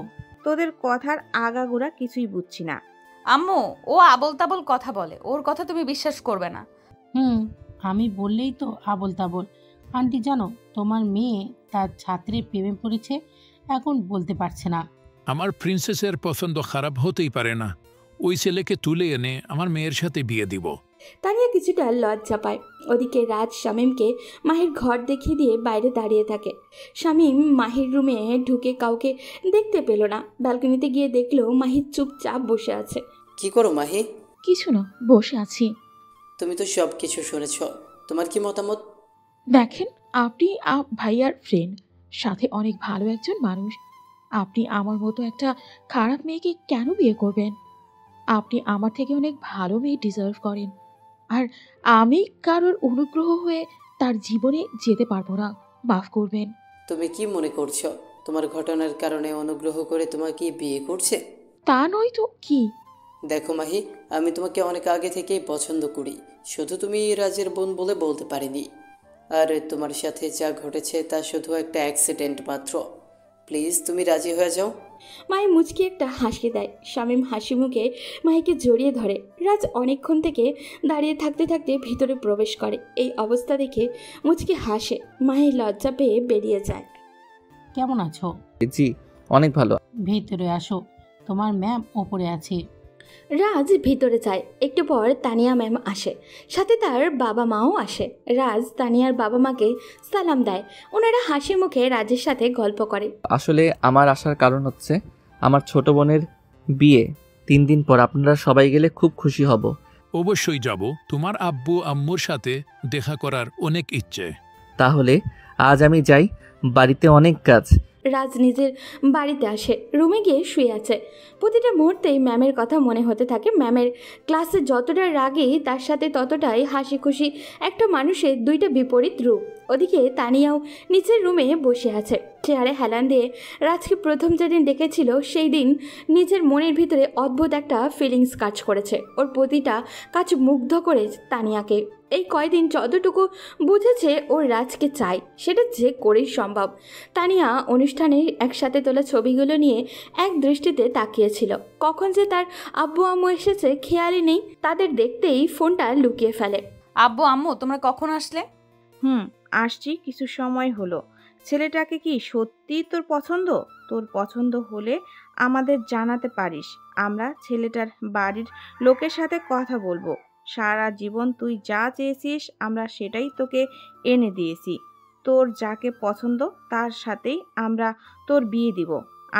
Speaker 12: তোদের কথার আগাগোড়া কিছুই বুঝছি না।
Speaker 3: আম্মু, ও আবল তাবল কথা বলে, ওর কথা তুমি বিশ্বাস করবে না।
Speaker 9: আমি বললেই তো আবল তাবল। আন্টি জানো, তোমার মেয়ে তার ছাত্রের প্রেমে পড়েছে, এখন বলতে পারছে না।
Speaker 13: আমার প্রিন্সেসের পছন্দ খারাপ হতেই পারে না, ওই ছেলেকে তুলে এনে আমার মেয়ের সাথে বিয়ে দিব।
Speaker 2: তানিয়া কিছুটা লজ্জা পায়। ওদিকে রাজ শামীমকে মাহির ঘর দেখিয়ে দিয়ে বাইরে দাঁড়িয়ে থাকে। শামীম মাহির রুমে ঢুকে কাউকে দেখতে পেল না। ব্যালকনিতে গিয়ে দেখলো মাহির চুপচাপ বসে আছে।
Speaker 7: কি করো মাহি?
Speaker 8: কিছু না, বসে আছি।
Speaker 7: তুমি তো সব কিছু শুনেছ, তোমার কি মতামত?
Speaker 8: দেখেন, আপনি ভাইয়ার ফ্রেন্ড, সাথে অনেক ভালো একজন মানুষ। আপনি আমার মতো একটা খারাপ মেয়েকে কেন বিয়ে করবেন? আপনি আমার থেকে অনেক ভালো মেয়ে ডিজার্ভ করেন, আর আমি কারোর অনুগ্রহ হয়ে তার জীবনে যেতে পারবো না, মাফ করবেন।
Speaker 7: তুমি কি মনে করছো তোমার ঘটনার কারণে অনুগ্রহ করে তোমাকে বিয়ে করছে?
Speaker 8: তা নয় তো কি?
Speaker 7: দেখো মাহি, আমি তোমাকে অনেক আগে থেকেই পছন্দ করি, শুধু তুমি রাজের বোন বলে বলতে পারিনি। আর তোমার সাথে যা ঘটেছে তা শুধু একটা অ্যাক্সিডেন্ট মাত্র। প্লিজ তুমি রাজি হয়ে যাও।
Speaker 2: মাহি মুচকি একটা হাসি দেয়। শামীম হাসি মুখে মাহিকে জড়িয়ে ধরে। রাজ অনেকক্ষণ থেকে দাঁড়িয়ে থাকতে থাকতে ভিতরে প্রবেশ করে। এই অবস্থা দেখে মুচকি হাসে। মাহি লজ্জা পেয়ে বেরিয়ে যায়।
Speaker 9: কেমন আছো?
Speaker 1: জি, অনেক ভালো।
Speaker 9: ভেতরে আসো, তোমার ম্যাম ওপরে আছে।
Speaker 2: রাজ ভিতরে যায়। একটু পর তানিয়া ম্যাম আসে, সাথে তার বাবা মাও আসে। রাজ তানিয়ার বাবা মাকে সালাম দেয়। ওনারা হাসি মুখে রাজের সাথে গল্প করে।
Speaker 1: আসলে আমার আসার কারণ হচ্ছে আমার ছোট বোনের বিয়ে 3 দিন পর, আপনারা সবাই গেলে খুব খুশি হব।
Speaker 13: অবশ্যই যাব, তোমার আব্বু আম্মুর সাথে দেখা করার অনেক ইচ্ছে।
Speaker 1: তাহলে আজ আমি যাই, বাড়িতে অনেক কাজ।
Speaker 2: রাজ নিজের বাড়িতে আসে, রুমে গিয়ে শুয়ে আছে। প্রতিটা মুহূর্তেই ম্যামের কথা মনে হতে থাকে। ম্যামের ক্লাসে যতটা রাগী তার সাথে ততটাই হাসি খুশি একটা মানুষের দুইটা বিপরীত রূপ। ওদিকে তানিয়াও নিচের রুমে বসে আছে, চেয়ারে হেলান দিয়ে। রাজকে প্রথম যেদিন দেখেছিল সেই দিন নিজের মনের ভিতরে অদ্ভুত একটা ফিলিংস কাজ করেছে। ওর প্রতিটা কাজ মুগ্ধ করে তানিয়াকে। এই কয়দিন যতটুকু বুঝেছে ওর রাজকে চাই, সেটা যে করেই সম্ভব। তানিয়া অনুষ্ঠানে একসাথে তোলা ছবিগুলো নিয়ে এক দৃষ্টিতে তাকিয়েছিল। কখন যে তার আব্বু আম্মু এসেছে খেয়ালই নেই। তাদের দেখতেই ফোনটা লুকিয়ে ফেলে।
Speaker 3: আব্বু আম্মু, তোমরা কখন আসলে?
Speaker 12: আসছি, কিছু সময় হলো। ছেলেটাকে কি সত্যি তোর পছন্দ? তোর পছন্দ হলে আমাদের জানাতে পারিস, আমরা ছেলেটার বাড়ির লোকের সাথে কথা বলবো। সারা জীবন তুই যা চেয়েছিস আমরা সেটাই তোকে এনে দিয়েছি। তোর যাকে পছন্দ তার সাথেই আমরা তোর বিয়ে দিব।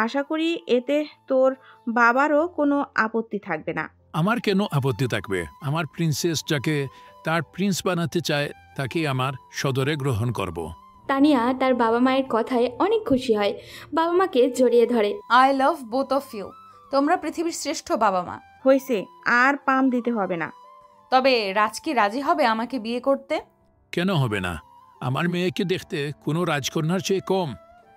Speaker 12: আশা করি এতে তোর বাবারও কোনো আপত্তি থাকবে না।
Speaker 13: আমার কেন আপত্তি থাকবে? আমার প্রিন্সেস যাকে তার প্রিন্স বানাতে চায় তাকে আমার সদরে গ্রহণ করব।
Speaker 2: তানিয়া তার বাবা মায়ের কথায় অনেক খুশি হয়, বাবা মাকে জড়িয়ে ধরে।
Speaker 3: I love both of you. তোমরা পৃথিবীর শ্রেষ্ঠ বাবা মা।
Speaker 12: হয়েছে, আর পাম দিতে হবে না।
Speaker 3: তবে রাজ কি রাজি হবে আমাকে বিয়ে করতে?
Speaker 13: কেন হবে না? আমার মেয়েকে দেখতে কোনো রাজকন্যার চেয়ে কম?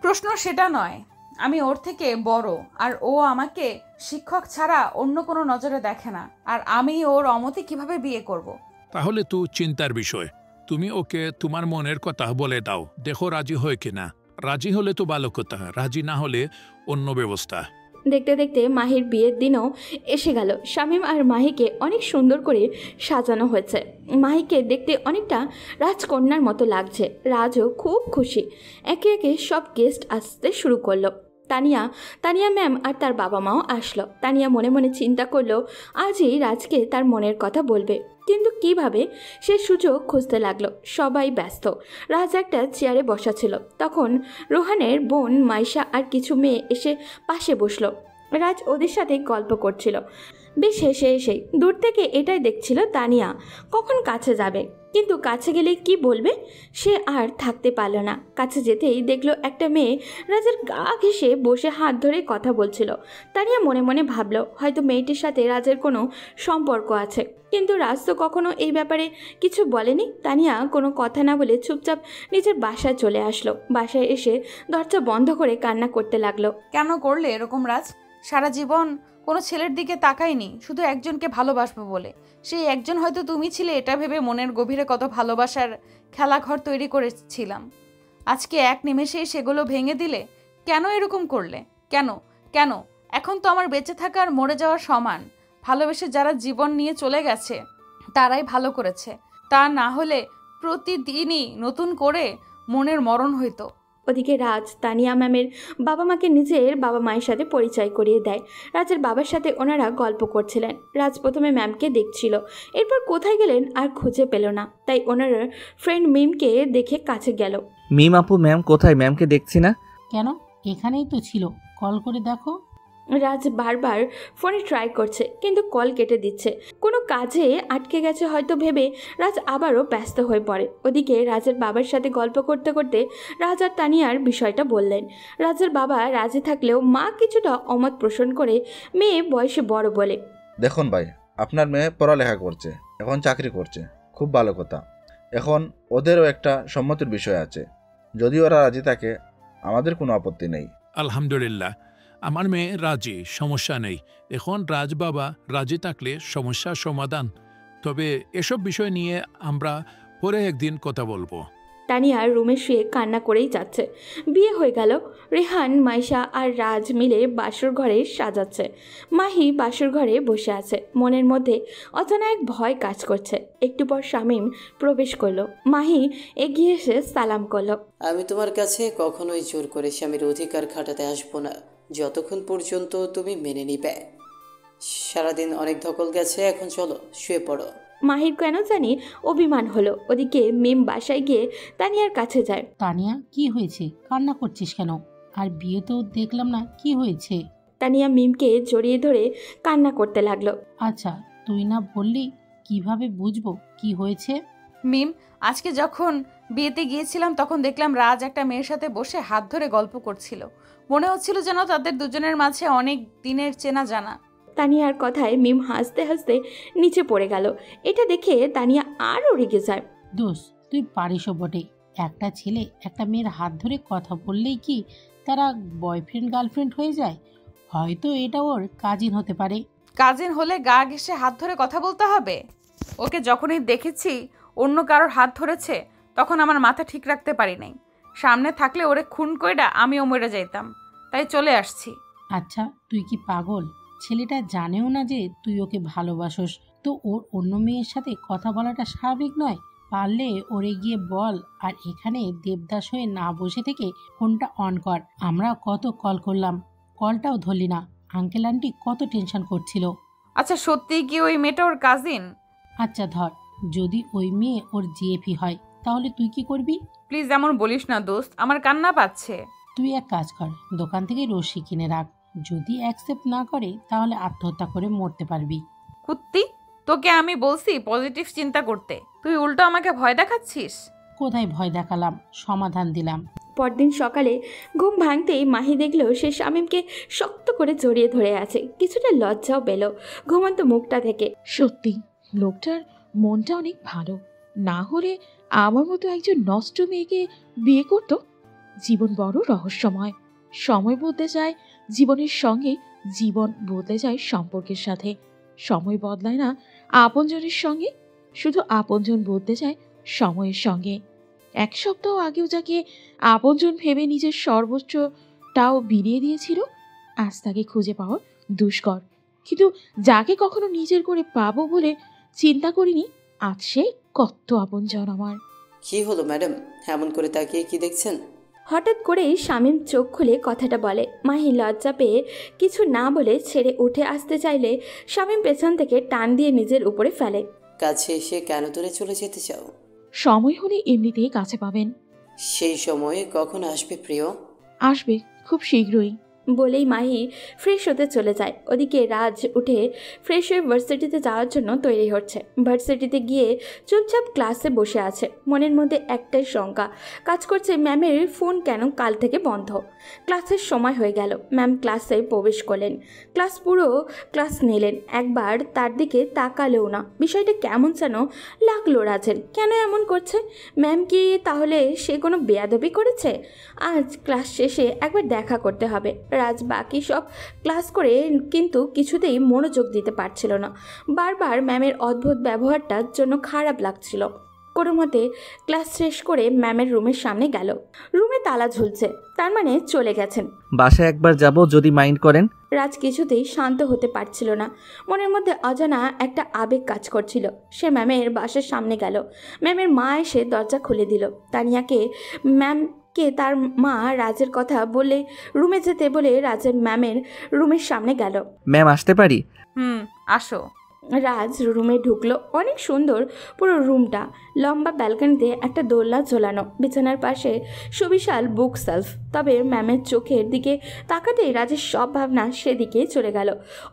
Speaker 3: প্রশ্ন সেটা নয়, আমি ওর থেকে বড়, আর ও আমাকে শিক্ষক ছাড়া অন্য কোনো নজরে দেখে না, আর আমি ওর অমতে কিভাবে বিয়ে করব?
Speaker 13: তাহলে তো চিন্তার বিষয়। তুমি ওকে তোমার মনের কথা বলে দাও, দেখো রাজি হয় কিনা। রাজি হলে তো ভালো কথা, রাজি না হলে অন্য ব্যবস্থা।
Speaker 2: দেখতে দেখতে মাহির বিয়ের দিনও এসে গেল। শামীম আর মাহিকে অনেক সুন্দর করে সাজানো হয়েছে। মাহিকে দেখতে অনেকটা রাজকন্যার মতো লাগছে। রাজও খুব খুশি। একে একে সব গেস্ট আসতে শুরু করলো। তানিয়া ম্যাম আর তার বাবা মাও আসলো। তানিয়া মনে মনে চিন্তা করলো আজই রাজকে তার মনের কথা বলবে, কিন্তু কিভাবে সে সুযোগ খুঁজতে লাগলো। সবাই ব্যস্ত। রাজ একটা চেয়ারে বসা ছিল। তখন রোহানের বোন মাইশা আর কিছু মেয়ে এসে পাশে বসলো। রাজ ওদের সাথে গল্প করছিল। বেশ হেসে হেসেই দূর থেকে এটাই দেখছিল তানিয়া কখন কাছে যাবে, কিন্তু কাছে গেলে কি বলবে সে আর থাকতে পারল না। কাছে যেতেই দেখলো একটা মেয়ে রাজের গা ঘেঁষে বসে হাত ধরে কথা বলছিল। তানিয়া মনে মনে ভাবলো হয়তো মেয়েটির সাথে রাজের কোনো সম্পর্ক আছে, কিন্তু রাজ তো কখনো এই ব্যাপারে কিছু বলেনি। তানিয়া কোনো কথা না বলে চুপচাপ নিজের বাসায় চলে আসলো। বাসায় এসে দরজা বন্ধ করে কান্না করতে লাগলো।
Speaker 3: কেন করলে এরকম রাজ? সারা জীবন কোনো ছেলের দিকে তাকাইনি, শুধু একজনকে ভালোবাসবো বলে। সেই একজন হয়তো তুমি ছিলে, এটা ভেবে মনের গভীরে কত ভালোবাসার খেলাঘর তৈরি করেছিলাম। আজকে এক নিমেষেই সেগুলো ভেঙে দিলে। কেন এরকম করলে? কেন কেন? এখন তো আমার বেঁচে থাকা আর মরে যাওয়ার সমান। ভালোবেসে যারা জীবন নিয়ে চলে গেছে তারাই ভালো করেছে। তা না হলে প্রতিদিনই নতুন করে মনের মরণ হইতো।
Speaker 2: ওদিকে রাজ তানিয়া ম্যামের বাবা মাকে নিজের বাবা মায়ের সাথে পরিচয় করিয়ে দেয়। রাজের বাবার সাথে ওনারা গল্প করছিলেন। রাজ প্রথমে ম্যামকে দেখছিল, এরপর কোথায় গেলেন আর খুঁজে পেল না। তাই ওনার ফ্রেন্ড মিমকে দেখে কাছে গেল।
Speaker 1: মিম আপু, ম্যাম কোথায়? ম্যামকে দেখছি না।
Speaker 9: কেন? এখানেই তো ছিল, কল করে দেখো।
Speaker 2: রাজ বারবার ফোনে ট্রাই করছে, কিন্তু কল কেটে দিচ্ছে। কোনো কাজে আটকে গেছে হয়তো ভেবে রাজ আবারও ব্যস্ত হয়ে পড়ে। ওদিকে রাজের বাবার সাথে গল্প করতে করতে রাজ আর তানিয়ার বিষয়টা বললেন। রাজের বাবা রাজি থাকলেও মা কিছুটা অমত পোষণ করে মেয়ে বয়সে বড় বলে।
Speaker 10: দেখুন ভাই, আপনার মেয়ে পড়ালেখা করছে, এখন চাকরি করছে, খুব ভালো কথা। এখন ওদেরও একটা সম্মতির বিষয় আছে। যদি ওরা রাজি থাকে আমাদের কোনো আপত্তি নেই।
Speaker 13: আলহামদুলিল্লাহ, আমার মেয়ে রাজি, সমস্যা নেই। এখন রাজ বাবা রাজি থাকলে সমস্যার সমাধান। তবে এসব বিষয় নিয়ে আমরা পরে একদিন কথা বলবো।
Speaker 2: তানিয়া রুমে শুয়ে কান্না করেই যাচ্ছে। বিয়ে হয়ে গেল। রেহান, মাইশা আর রাজ মিলে বাসর ঘরে সাজাচ্ছে। মাহি বাসর ঘরে বসে আছে। মনের মধ্যে অজানা এক ভয় কাজ করছে। একটু পর শামীম প্রবেশ করলো। মাহি এগিয়ে এসে সালাম করলো।
Speaker 7: আমি তোমার কাছে কখনোই জোর করে স্বামীর অধিকার খাটাতে আসবো না, যতক্ষণ পর্যন্ত তুমি মেনে নিবে। সারাদিন অনেক ধকল গেছে, এখন চলো শুয়ে পড়ো।
Speaker 2: মাহির কেন জানি অভিমান হলো। ওদিকে মিম বাসায় গিয়ে তানিয়ার কাছে যায়।
Speaker 9: তানিয়া, কি হয়েছে? কান্না করছিস কেন? আর বিয়ে তো দেখলাম না, কি হয়েছে?
Speaker 2: তানিয়া মিমকে জড়িয়ে ধরে কান্না করতে লাগলো।
Speaker 9: আচ্ছা, তুই না বললি, কিভাবে বুঝবো কি হয়েছে?
Speaker 3: মিম, আজকে যখন বিয়েতে গিয়েছিলাম তখন দেখলাম রাজ একটা মেয়ের সাথে বসে হাত ধরে গল্প করছিল। মনে হচ্ছিল যেন তাদের দুজনের মাঝে অনেক দিনের চেনা জানা।
Speaker 2: তানিয়ার কথায় মিম হাসতে হাসতে নিচে পড়ে গেল। এটা দেখে তানিয়া আরও রেগে যায়।
Speaker 9: দোষ, তুই পারিসও বটে। একটা ছেলে একটা মেয়ের হাত ধরে কথা বললেই কি তারা বয়ফ্রেন্ড গার্লফ্রেন্ড হয়ে যায়? হয়তো এটা ওর কাজিন হতে পারে।
Speaker 3: কাজিন হলে গা ঘেঁষে হাত ধরে কথা বলতে হবে? ওকে যখনই দেখেছি অন্য কারোর হাত ধরেছে তখন আমার মাথা ঠিক রাখতে পারি নাই। সামনে থাকলে ওরে খুন কইরা আমিও মরে যাইতাম, তাই চলে আসছি।
Speaker 9: আচ্ছা, তুই কি পাগল? ছেলেটা জানেও না যে তুই ওকে ভালোবাসোস, তো ওর অন্য মেয়ের সাথে কথা বলাটা স্বাভাবিক নয়? পারলে ওরে গিয়ে বল, আর এখানে দেবদাস হয়ে না বসে থেকে ফোনটা অন কর। আমরা কত কল করলাম, কলটাও ধরলি না। আঙ্কেল আন্টি কত টেনশন করছিল।
Speaker 3: আচ্ছা, সত্যি কি ওই মেয়েটা ওর কাজিন?
Speaker 9: আচ্ছা ধর, যদি ওই মেয়ে ওর জিএফি হয় তাহলে তুই কি করবি?
Speaker 3: প্লিজ এমন বলিস না দোস্ত, আমার কান্না পাচ্ছে।
Speaker 9: তুই এক কাজ কর, দোকান থেকে রশি কিনে রাখ। যদি অ্যাকসেপ্ট না করে তাহলে আত্মহত্যা করে মরতে পারবি।
Speaker 3: কুত্তি, তোকে আমি বলছি পজিটিভ চিন্তা করতে, তুই উল্টো আমাকে ভয় দেখাচ্ছিস।
Speaker 9: কোথায় ভয় দেখালাম, সমাধান দিলাম।
Speaker 2: পরদিন সকালে ঘুম ভাঙতেই মাহি দেখল সে শামীমকে শক্ত করে জড়িয়ে ধরে আছে। কিছুটা লজ্জাও পেল ঘুমন্ত মুখটা থেকে।
Speaker 8: সত্যি লোকটার মনটা অনেক ভালো, না হলে আমার মতো একজন নষ্ট মেয়েকে বিয়ে করত। জীবন বড় রহস্যময়, সময় বদলে যায় জীবনের সঙ্গে, জীবন বদলে যায় সম্পর্কের সাথে। সময় বদলায় না আপনজনের সঙ্গে, শুধু আপনজন বদলে যায় সময়ের সঙ্গে। এক সপ্তাহ আগেও যাকে আপনজন ভেবে নিজের সর্বোচ্চটাও বিলিয়ে দিয়েছিল, আজ তাকে খুঁজে পাওয়া দুষ্কর। কিন্তু যাকে কখনো নিজের করে পাবো বলে চিন্তা করিনি, আজ সে কত আপনজন আমার।
Speaker 7: কি হলো ম্যাডাম, এমন করে তাকিয়ে কি দেখছেন?
Speaker 2: হঠাৎ করেই শামীম চোখ খুলে কথাটা বলে। মাহি লজ্জা পেয়ে কিছু না বলে ছেড়ে উঠে আসতে চাইলে শামীম পেছন থেকে টান দিয়ে নিজের উপরে ফেলে।
Speaker 7: কাছে এসে কেন দূরে চলে যেতে চাও?
Speaker 8: সময় হলে এমনিতেই কাছে পাবেন।
Speaker 7: সেই সময় কখন আসবে প্রিয়?
Speaker 8: আসবে খুব শীঘ্রই।
Speaker 2: বলেই মাহি ফ্রেশ হতে চলে যায়। ওদিকে রাজ উঠে ফ্রেশ হয়ে ভার্সিটিতে যাওয়ার জন্য তৈরি হচ্ছে। ভার্সিটিতে গিয়ে চুপচাপ ক্লাসে বসে আছে। মনের মধ্যে একটাই শঙ্কা কাজ করছে, ম্যামের ফোন কেন কাল থেকে বন্ধ। ক্লাসের সময় হয়ে গেল, ম্যাম ক্লাসে প্রবেশ করলেন। পুরো ক্লাস নিলেন, একবার তার দিকে তাকালেও না। বিষয়টা কেমন যেন লাগলো রাজের। কেন এমন করছে? ম্যাম কি তাহলে সে কোনো বেয়াদবি করেছে? আজ ক্লাস শেষে একবার দেখা করতে হবে। রাজ বাকি সব ক্লাস করে কিন্তু কিছুতেই মনোযোগ দিতে পারছিল না। বারবার ম্যামের অদ্ভুত ব্যবহারটার জন্য খারাপ লাগছিল। কোনো মতে ক্লাস শেষ করে ম্যামের রুমের সামনে গেল। রুমে তালা ঝুলছে, তার মানে চলে গেছেন।
Speaker 1: বাসায় একবার যাব যদি মাইন্ড করেন।
Speaker 2: রাজ কিছুতেই শান্ত হতে পারছিল না। মনের মধ্যে অজানা একটা আবেগ কাজ করছিল। সে ম্যামের বাসার সামনে গেল। ম্যামের মা এসে দরজা খুলে দিল। তানিয়াকে ম্যামকে তার মা রাজের কথা বলে রুমে যেতে বলে রাজের ম্যামের রুমের সামনে গেল।
Speaker 1: ম্যাম আসতে পারি?
Speaker 3: আসো।
Speaker 2: রাজ রুমে ঢুকলো। অনেক সুন্দর পুরো রুমটা। লম্বা ব্যালকনিতে একটা দোলনা ঝোলানো, বিছানার পাশে সুবিশাল বুক সেলফ। তবে ম্যামের চোখের দিকে তাকাতেই রাজের সব ভাবনা সেদিকেই চলে গেল।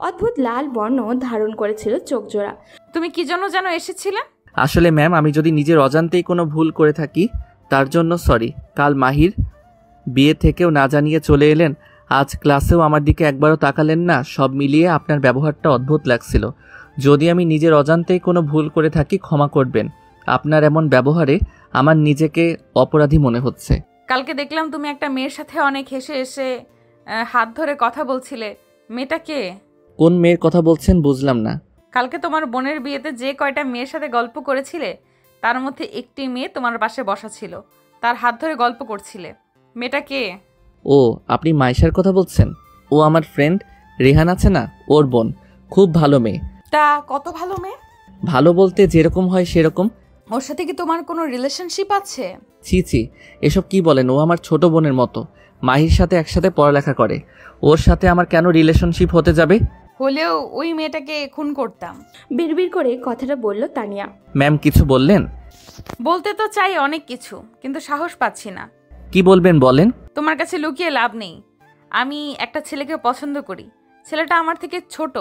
Speaker 2: অদ্ভুত লাল বর্ণ ধারণ করেছিল চোখ জোড়া।
Speaker 3: তুমি কি জন্য যেন এসেছিলে?
Speaker 1: আসলে ম্যাম, আমি যদি নিজের অজান্তেই কোনো ভুল করে থাকি তার জন্য সরি। কাল মাহির বিয়ে থেকেও না জানিয়ে চলে এলেন, আজ ক্লাসেও আমার দিকে একবারও তাকালেন না। সব মিলিয়ে আপনার ব্যবহারটা অদ্ভুত লাগছিল। যদি আমি নিজের অজান্তেই কোনো ভুল করে থাকি ক্ষমা করবেন। আপনার এমন ব্যবহারে আমার নিজেকে অপরাধী মনে হচ্ছে।
Speaker 3: কালকে দেখলাম তুমি একটা মেয়ের সাথে অনেক হেসে এসে হাত ধরে কথা বলছিলে। মেয়েটা কে?
Speaker 1: কোন মেয়ের কথা বলছেন বুঝলাম না।
Speaker 3: কালকে তোমার বোনের বিয়েতে যে কয়টা মেয়ের সাথে গল্প করেছিলে তার মধ্যে একটি মেয়ে তোমার পাশে বসা ছিল, তার হাত ধরে গল্প করছিলে। মেয়েটা কে?
Speaker 1: ও, আপনি মাইশার কথা বলছেন? ও আমার ফ্রেন্ড রেহান আছে না, ওর বোন। খুব ভালো মেয়ে।
Speaker 3: তা কত ভালো মেয়ে?
Speaker 1: ভালো বলতে যেরকম হয় সেরকম।
Speaker 3: ওর সাথে কি তোমার কোনো রিলেশনশিপ আছে?
Speaker 1: ছি ছি, এসব কি বলেন? ও আমার ছোট বোনের মতো। মাহির সাথে একসাথে পড়ালেখা করে। ওর সাথে আমার কেন রিলেশনশিপ হতে যাবে?
Speaker 3: হলেও ওই মেয়েটাকে খুন করতাম।
Speaker 2: বিড়বিড় করে কথাটা বলল তানিয়া।
Speaker 1: ম্যাম কিছু বললেন?
Speaker 3: বলতে তো চাই অনেক কিছু, কিন্তু সাহস পাচ্ছি না।
Speaker 1: কি বলবেন বলেন।
Speaker 3: তোমার কাছে লুকিয়ে লাভ নেই। আমি একটা ছেলেকে পছন্দ করি। ছেলেটা আমার থেকে ছোট,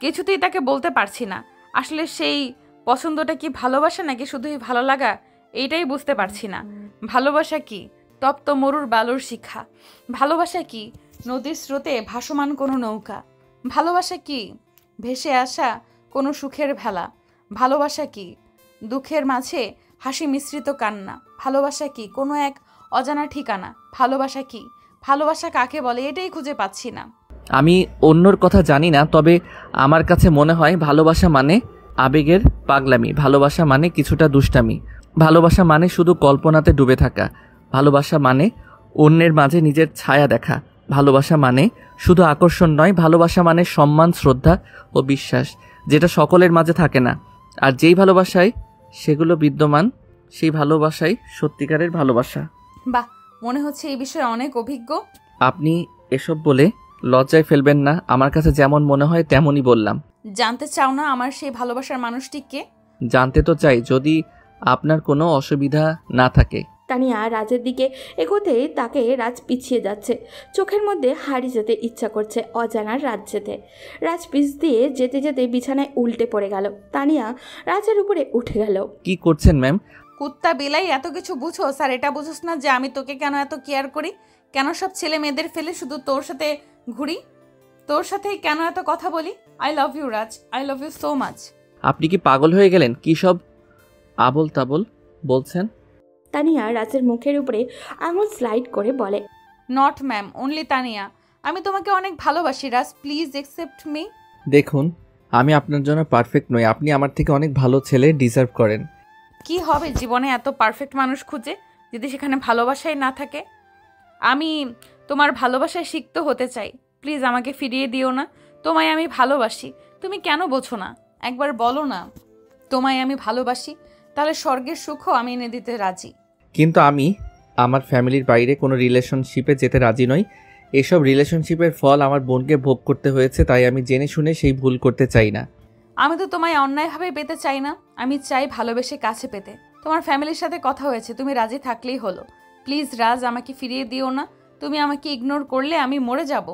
Speaker 3: কিছুতেই তাকে বলতে পারছি না। আসলে সেই পছন্দটা কি ভালোবাসা নাকি শুধুই ভালো লাগা, এইটাই বুঝতে পারছি না। ভালোবাসা কি তপ্ত মরুর বালুর শিখা? ভালোবাসা কি নদীর স্রোতে ভাসমান কোনো নৌকা? ভালোবাসা কি ভেসে আসা কোনো সুখের ভেলা? ভালোবাসা কি দুঃখের মাঝে হাসি মিশ্রিত কান্না? ভালোবাসা কি কোনো এক অজানা ঠিকানা? ভালোবাসা কি? ভালোবাসা কাকে বলে এটাই খুঁজে পাচ্ছি না।
Speaker 1: আমি অন্যর কথা জানি না, তবে আমার কাছে মনে হয় ভালোবাসা মানে আবেগের পাগলামি। ভালোবাসা মানে কিছুটা দুষ্টামি। ভালোবাসা মানে শুধু কল্পনাতে ডুবে থাকা। ভালোবাসা মানে অন্যের মাঝে নিজের ছায়া দেখা। ভালোবাসা মানে শুধু আকর্ষণ নয়, ভালোবাসা মানে সম্মান, শ্রদ্ধা ও বিশ্বাস, যেটা সকলের মাঝে থাকে না। আর যেই ভালোবাসায় সেগুলো বিদ্যমান, সেই ভালোবাসাই সত্যিকারের ভালোবাসা।
Speaker 3: বাহ, মনে হচ্ছে এই বিষয়ে অনেক অভিজ্ঞ।
Speaker 1: আপনি এসব বলে লজ্জায় ফেলবেন না। আমার কাছে যেমন মনে হয় তেমনই বললাম।
Speaker 3: জানতে চাও না আমার সেই ভালোবাসার মানুষটি কে?
Speaker 1: জানতে তো চাই, যদি আপনার কোনো অসুবিধা না থাকে।
Speaker 2: তানিয়া রাজের দিকে এগোতেই তাকে রাজ পিছিয়ে যাচ্ছে। চোখের মধ্যে হারিয়ে যেতে ইচ্ছা করছে অজানার রাজ্যেতে। রাজ পিছ দিয়ে যেতে যেতে বিছানায় উল্টে পড়ে গেল। তানিয়া রাজের উপরে উঠে গেল।
Speaker 1: কি করছেন ম্যাম?
Speaker 3: কুত্তা বিলাই এত কিছু বুঝো স্যার, এটা বুঝোস না যে আমি তোকে কেন এত কেয়ার করি, কেন সব ছেলে মেয়েদের ফেলে শুধু তোর সাথে ঘুরি, তোর সাথেই কেন এত কথা বলি। I love you Raj, I love you so much.
Speaker 1: আপনি কি পাগল হয়ে গেলেন? কি সব আবল তাবল বলছেন?
Speaker 2: তানিয়া রাজের মুখের উপরে আঙুল স্লাইড করে বলে,
Speaker 3: নট ম্যাম, অনলি তানিয়া। আমি তোমাকে অনেক ভালোবাসি রাজ, প্লিজ অ্যাকসেপ্ট মি।
Speaker 1: দেখুন, আমি আপনার জন্য পারফেক্ট নই। আপনি আমার থেকে অনেক ভালো ছেলে ডিজার্ভ করেন।
Speaker 3: কি হবে জীবনে এত পারফেক্ট মানুষ খুঁজে যদি সেখানে ভালোবাসাই না থাকে? আমি তোমার ভালোবাসায় সিক্ত হতে চাই, প্লিজ আমাকে ফিরিয়ে দিও না। তোমায় আমি ভালোবাসি, তুমি কেন বোঝো না? একবার বলো না তোমায় আমি ভালোবাসি, তাহলে স্বর্গের সুখও আমি এনে দিতে রাজি।
Speaker 1: কিন্তু আমি আমার ফ্যামিলির বাইরে কোনো রিলেশনশিপে যেতে রাজি নই। এসব রিলেশনশিপের ফল আমার বোনকে ভোগ করতে হয়েছে, তাই আমি জেনে শুনে সেই ভুল করতে চাই না।
Speaker 3: আমি তো তোমায় অন্যায়ভাবে পেতে চাই না, আমি চাই ভালোবেসে কাছে পেতে। তোমার ফ্যামিলির সাথে কথা হয়েছে, তুমি রাজি থাকলেই হলো। প্লিজ রাজ, আমাকে ফিরিয়ে দিও না। তুমি আমাকে ইগনোর করলে আমি মরে যাব।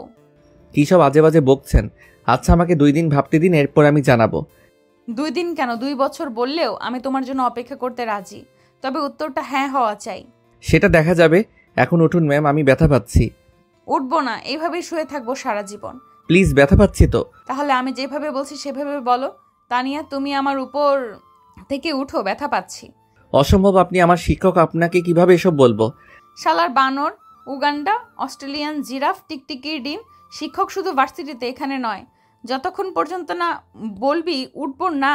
Speaker 1: কী সব আজে বাজে বকছেন? আচ্ছা, আমাকে 2 দিন ভাবতে দিন, এরপর আমি জানাবো।
Speaker 3: 2 দিন কেন, 2 বছর বললেও আমি তোমার জন্য অপেক্ষা করতে রাজি, তবে উত্তরটা হ্যাঁ হওয়া চাই।
Speaker 1: সেটা দেখা যাবে। এখন উঠুন ম্যাম, আমি ব্যথা পাচ্ছি।
Speaker 3: উঠবো না, এইভাবেই শুয়ে থাকবো সারা জীবন।
Speaker 1: প্লিজ, ব্যথা পাচ্ছি তো।
Speaker 3: তাহলে আমি যেভাবে বলছি সেভাবে বলো। তানিয়া, তুমি আমার উপর থেকে উঠো, ব্যথা পাচ্ছি।
Speaker 1: অসম্ভব, আপনি আমার শিক্ষক, আপনাকে কিভাবে এসব বলবো?
Speaker 3: শালার বানর, উগান্ডা, অস্ট্রেলিয়ান জিরাফ, টিকটিকির ডিম। শিক্ষক শুধু ভার্সিটিতে, এখানে নয়। যতক্ষণ পর্যন্ত না বলবি উঠবো না,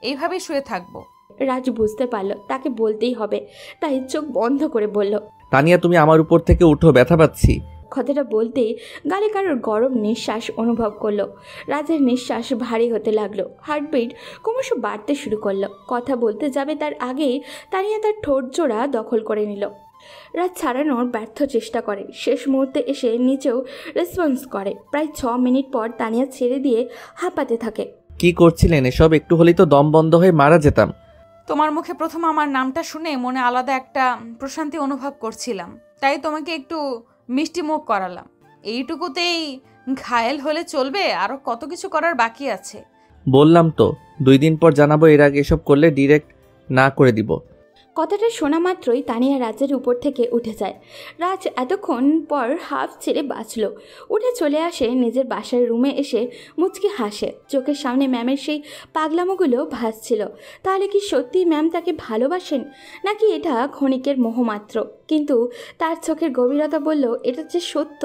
Speaker 3: এইভাবেই শুয়ে থাকবো।
Speaker 2: রাজ বুঝতে পারল তাকে বলতেই হবে, তাই চোখ বন্ধ করে বলল,
Speaker 1: তানিয়া, তুমি আমার উপর থেকে উঠো, ব্যথা পাচ্ছি।
Speaker 2: কথাটা বলতেই গালে কারোর গরম নিঃশ্বাস অনুভব করলো। রাজের নিঃশ্বাস ভারী হতে লাগলো, হার্টবিট ক্রমশ বাড়তে শুরু করলো। কথা বলতে যাবে তার আগেই তানিয়া তার ঠোঁট জোড়া দখল করে নিল। রাজ ছাড়ানোর ব্যর্থ চেষ্টা করে, শেষ মুহূর্তে এসে নিচেও রেসপন্স করে। প্রায় 6 মিনিট পর তানিয়া ছেড়ে দিয়ে হাঁপাতে থাকে।
Speaker 1: কি করছিলেন এসব? একটু হলেই তো দম বন্ধ হয়ে মারা যেতাম।
Speaker 3: তোমার মুখে প্রথম আমার নামটা শুনে মনে আলাদা একটা প্রশান্তি অনুভব করছিলাম, তাই তোমাকে একটু মিষ্টি মুখ করালাম। এইটুকুতেই ঘায়েল হলে চলবে? আরো কত কিছু করার বাকি আছে।
Speaker 1: বললাম তো 2 দিন পর জানাবো। এর আগে এসব করলে ডিরেক্ট না করে দিব।
Speaker 2: কথাটা শোনা মাত্রই তানিয়া রাজের উপর থেকে উঠে যায়। রাজ এতক্ষণ পর হাফ ছেড়ে বাঁচল। উঠে চলে আসে নিজের বাসার রুমে, এসে মুচকি হাসে। চোখের সামনে ম্যামের সেই পাগলামোগুলো ভাসছিল। তাহলে কি সত্যি ম্যাম তাকে ভালোবাসেন, নাকি এটা ক্ষণিকের মোহমাত্র? কিন্তু তার চোখের গভীরতা বলল এটা যে সত্য।